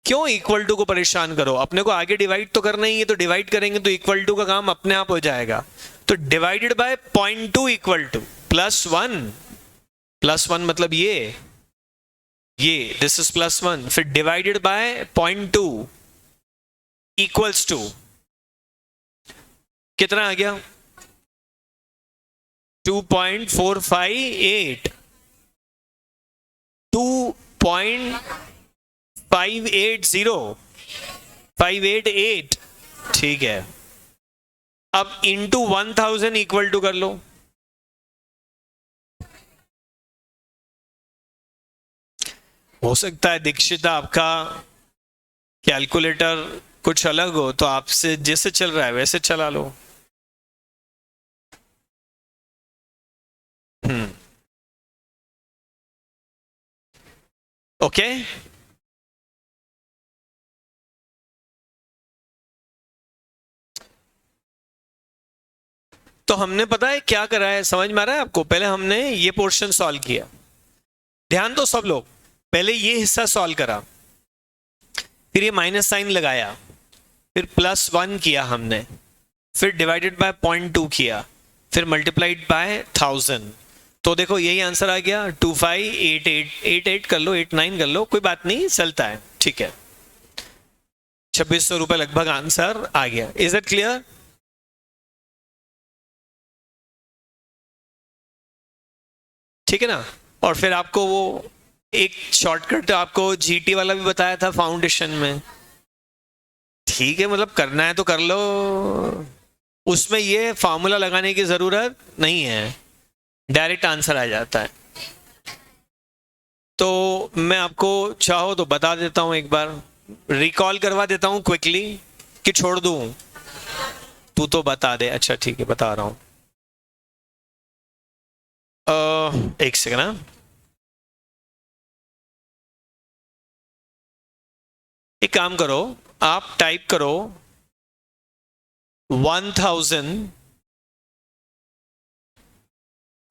[SPEAKER 1] क्यों इक्वल टू को परेशान करो, अपने को आगे डिवाइड तो करना ही है, तो डिवाइड करेंगे तो इक्वल टू का काम अपने आप हो जाएगा। तो डिवाइडेड बाय 0.2 इक्वल टू +1 मतलब ये दिस इज +1, फिर डिवाइडेड बाय 0.2 इक्वल्स टू कितना आ गया, 2.458 2.580 ठीक है। अब इंटू 1000 इक्वल टू कर लो। हो सकता है दीक्षिता आपका कैलकुलेटर कुछ अलग हो, तो आपसे जैसे चल रहा है वैसे चला लो। ओके, तो हमने पता है क्या करा है, समझ में आ रहा है आपको? पहले हमने ये पोर्शन सॉल्व किया, ध्यान दो सब लोग। पहले ये हिस्सा सॉल्व करा, फिर ये माइनस साइन लगाया, फिर +1 किया हमने, फिर डिवाइडेड बाय 0.2 किया, फिर मल्टीप्लाइड बाय 1000। तो देखो यही आंसर आ गया, 2588 कर लो, 89 कर लो, कोई बात नहीं, चलता है, ठीक है। 2600 रुपए लगभग आंसर आ गया। Is it clear? ठीक है ना। और फिर आपको वो एक शॉर्टकट आपको जीटी वाला भी बताया था फाउंडेशन में, ठीक है, मतलब करना है तो कर लो, उसमें ये फार्मूला लगाने की जरूरत नहीं है, डायरेक्ट आंसर आ जाता है। तो मैं आपको चाहो तो बता देता हूं, एक बार रिकॉल करवा देता हूं क्विकली, कि छोड़ दूं? तू तो बता दे। अच्छा ठीक है, बता रहा हूं। एक सेकंड ना, एक काम करो, आप टाइप करो 1000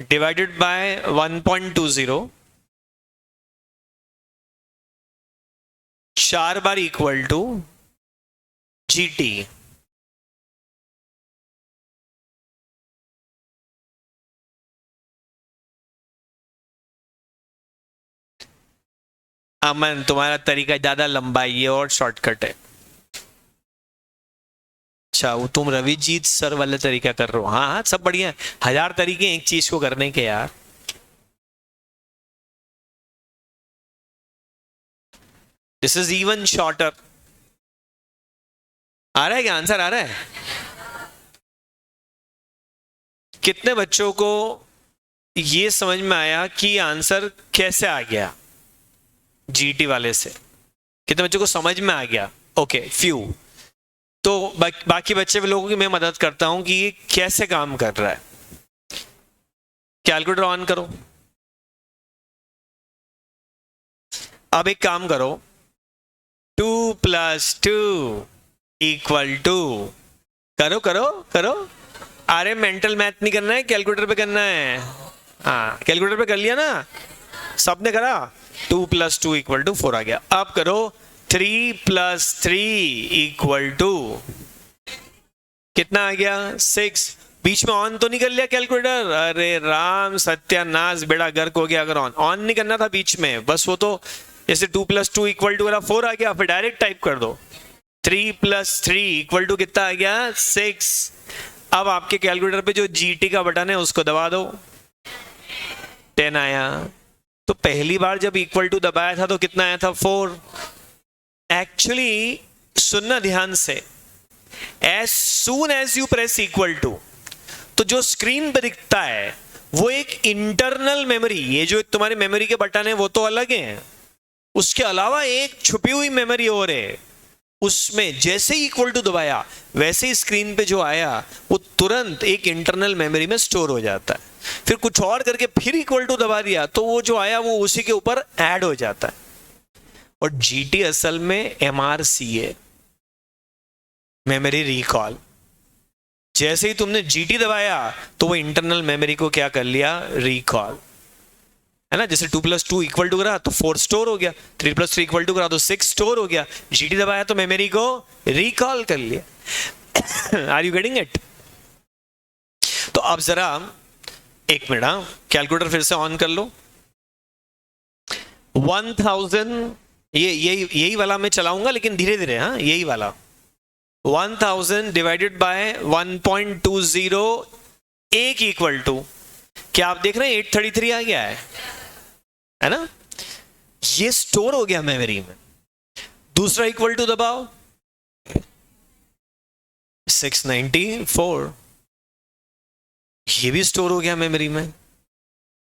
[SPEAKER 1] डिवाइडेड बाय 1.20, 4 बार इक्वल टू GT। अमन, तुम्हारा तरीका ज्यादा लंबा है, ये और शॉर्टकट है। अच्छा, वो तुम रविजीत सर वाला तरीका कर रहे हो? हाँ हाँ, सब बढ़िया है, 1000 तरीके एक चीज को करने के यार। This is even shorter. आ रहा है क्या आंसर? आ रहा है? कितने बच्चों को ये समझ में आया कि आंसर कैसे आ गया जीटी वाले से? कितने बच्चों को समझ में आ गया? Okay, few. तो बाकी बच्चे लोगों की मैं मदद करता हूं कि ये कैसे काम कर रहा है। कैलकुलेटर ऑन करो। अब एक काम करो, 2 + 2 = करो करो करो। अरे मेंटल मैथ नहीं करना है, कैलकुलेटर पे करना है। हाँ, कैलकुलेटर पे कर लिया ना, सबने करा। 2 + 2 = 4 आ गया। अब करो 3 + 3 = कितना आ गया? 6। बीच में ऑन तो नहीं कर लिया कैलकुलेटर? अरे राम सत्यानाश, बेड़ा गर्क हो गया। अगर ऑन नहीं करना था बीच में, बस वो तो जैसे 2 + 2 = 4 आ गया, फिर डायरेक्ट टाइप कर दो 3 + 3 = कितना आ गया? 6। अब आपके कैलकुलेटर पे जो GT का बटन है उसको दबा दो, 10 आया। तो पहली बार जब इक्वल टू दबाया था तो कितना आया था? 4। एक्चुअली सुनना ध्यान से, as soon as you press equal to, तो जो स्क्रीन पे दिखता है वो एक इंटरनल मेमोरी, ये जो तुम्हारी मेमोरी के बटन है वो तो अलग है, उसके अलावा एक छुपी हुई मेमोरी और है। उसमें जैसे ही इक्वल टू दबाया वैसे ही स्क्रीन पे जो आया वो तुरंत एक इंटरनल मेमोरी में स्टोर हो जाता है। फिर कुछ और करके फिर इक्वल टू दबा दिया तो वो जो आया वो उसी के ऊपर ऐड हो जाता है। और GT असल में MRC है, मेमोरी रिकॉल। जैसे ही तुमने GT दबाया तो वो इंटरनल मेमोरी को क्या कर लिया? रिकॉल, है ना। जैसे 2 + 2 = करा तो 4 स्टोर हो गया, 3 + 3 = करा तो 6 स्टोर हो गया। GT दबाया तो मेमोरी को रिकॉल कर लिया। Are you getting it? तो अब जरा एक मिनट, कैलकुलेटर फिर से ऑन कर लो। 1000, यही वाला मैं चलाऊंगा लेकिन धीरे धीरे, हाँ यही वाला। 1000 डिवाइडेड बाय 1.20 = क्या आप देख रहे हैं? 833 आ गया है ना। ये स्टोर हो गया मेमोरी में। दूसरा इक्वल टू दबाओ, 694, ये भी स्टोर हो गया मेमोरी में।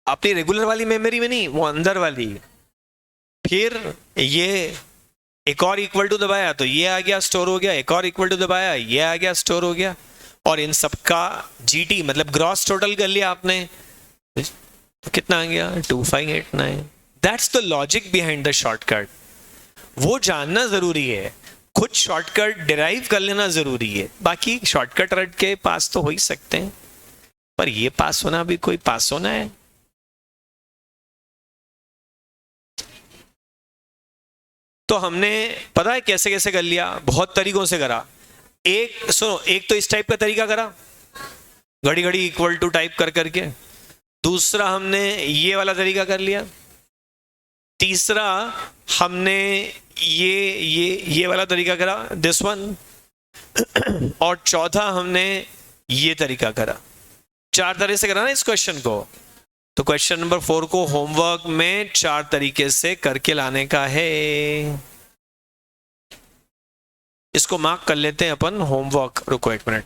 [SPEAKER 1] अपनी रेगुलर वाली मेमोरी में नहीं, वो अंदर वाली। फिर ये एक और इक्वल टू दबाया तो ये आ गया, स्टोर हो गया। एक और इक्वल टू दबाया, ये आ गया, स्टोर हो गया। और इन सबका GT मतलब ग्रॉस टोटल कर लिया आपने तो कितना आ गया? 2589। That's the logic behind the shortcut. वो जानना जरूरी है, खुद शॉर्टकट डिराइव कर लेना जरूरी है। बाकी शॉर्टकट रट के पास तो हो ही सकते हैं, पर ये पास होना भी कोई पास होना है। तो हमने पता है कैसे कैसे कर लिया? बहुत तरीकों से करा। एक सुनो, एक तो इस टाइप का तरीका करा, घड़ी घड़ी इक्वल टू टाइप कर करके। दूसरा हमने ये वाला तरीका कर लिया। तीसरा हमने ये वाला तरीका करा, दिस वन। और चौथा हमने ये तरीका करा। 4 तरह से करा ना इस क्वेश्चन को। तो क्वेश्चन नंबर 4 को होमवर्क में 4 तरीके से करके लाने का है। इसको मार्क कर लेते हैं अपन, होमवर्क। रुको एक मिनट,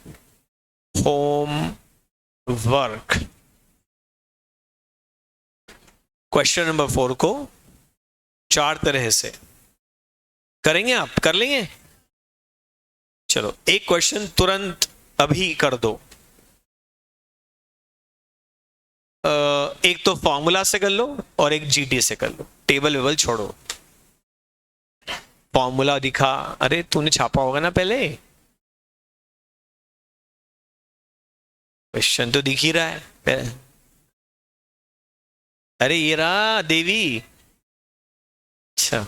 [SPEAKER 1] होमवर्क। क्वेश्चन नंबर 4 को 4 तरह से करेंगे। आप कर लेंगे? चलो एक क्वेश्चन तुरंत अभी कर दो। एक तो फॉर्मूला से कर लो और एक जीटी से कर लो, टेबल वेबल छोड़ो। फॉर्मूला दिखा, अरे तूने छापा होगा ना पहले, क्वेश्चन तो दिख ही रहा है। अरे ये रहा देवी। अच्छा,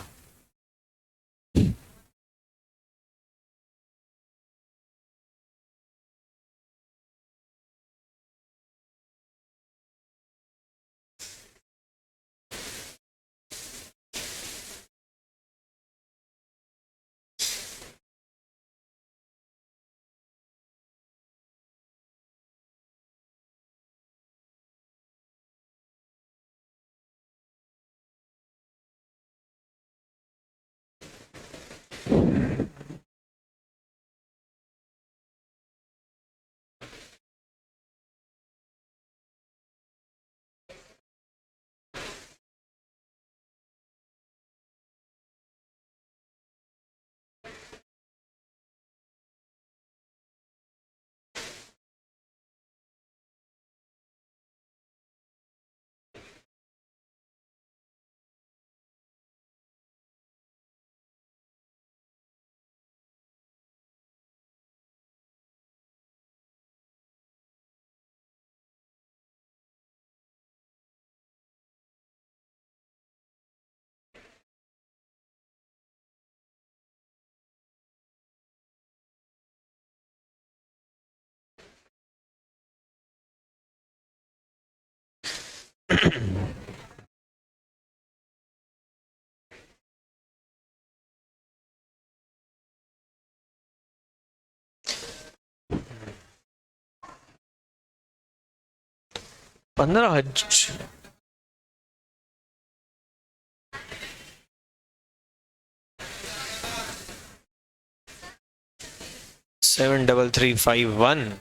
[SPEAKER 1] पंद्रह 73351।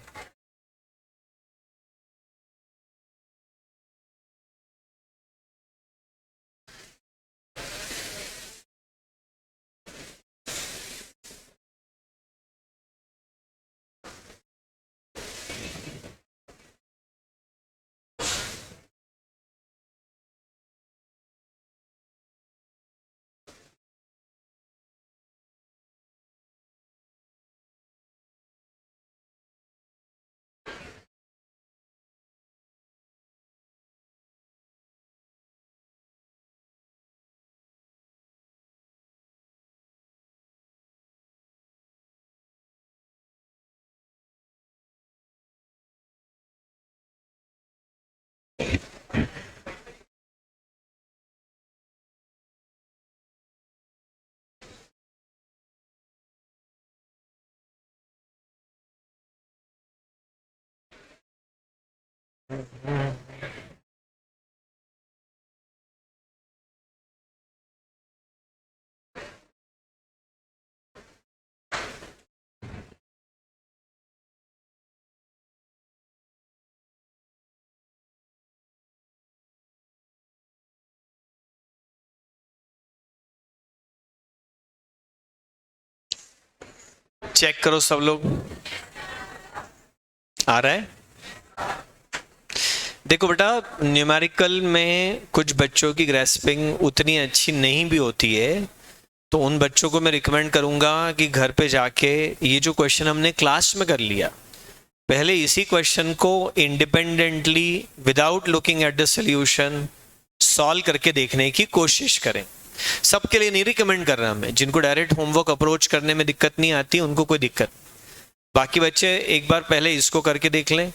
[SPEAKER 1] चेक करो सब लोग, आ रहा है? देखो बेटा, न्यूमेरिकल में कुछ बच्चों की ग्रेस्पिंग उतनी अच्छी नहीं भी होती है, तो उन बच्चों को मैं रिकमेंड करूंगा कि घर पे जाके ये जो क्वेश्चन हमने क्लास में कर लिया, पहले इसी क्वेश्चन को independently without looking at the solution solve करके देखने की कोशिश करें। सबके लिए नहीं रिकमेंड कर रहा मैं, जिनको डायरेक्ट होमवर्क अप्रोच करने में दिक्कत नहीं आती उनको कोई दिक्कत, बाकी बच्चे एक बार पहले इसको करके देख लें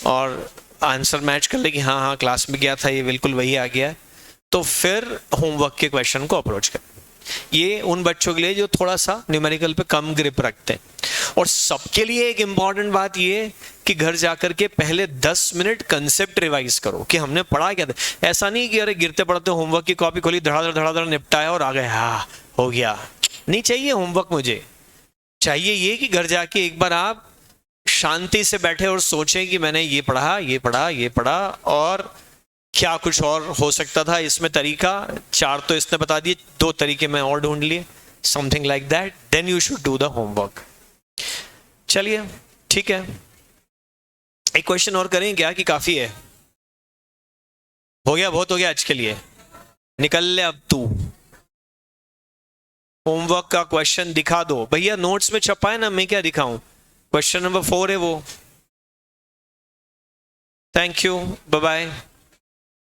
[SPEAKER 1] और आंसर मैच कर ले कि हाँ हाँ क्लास में गया था ये बिल्कुल वही आ गया, तो फिर होमवर्क के क्वेश्चन को अप्रोच करें। ये उन बच्चों के लिए जो थोड़ा सा न्यूमेरिकल पे कम ग्रिप रखते हैं। और सबके लिए एक इंपॉर्टेंट बात ये कि घर जाकर के पहले 10 मिनट कंसेप्ट रिवाइज करो कि हमने पढ़ा क्या था। ऐसा नहीं कि अरे गिरते पड़ते होमवर्क की कॉपी खोली, धड़ाधड़ निपटाया और आ गए, हाँ हो गया। नहीं चाहिए होमवर्क, मुझे चाहिए ये कि घर जाके एक बार आप शांति से बैठे और सोचें कि मैंने ये पढ़ा ये पढ़ा ये पढ़ा और क्या कुछ और हो सकता था इसमें तरीका। 4 तो इसने बता दिए, 2 तरीके मैं और ढूंढ लिए, something like that, then you should do the homework. चलिए ठीक है, एक क्वेश्चन और करें क्या कि काफी है? हो गया, बहुत हो गया आज के लिए, निकल ले अब तू। होमवर्क का क्वेश्चन दिखा दो भैया, नोट्स में छपा है ना, मैं क्या दिखाऊं? क्वेश्चन नंबर 4 है वो। Thank you, bye bye.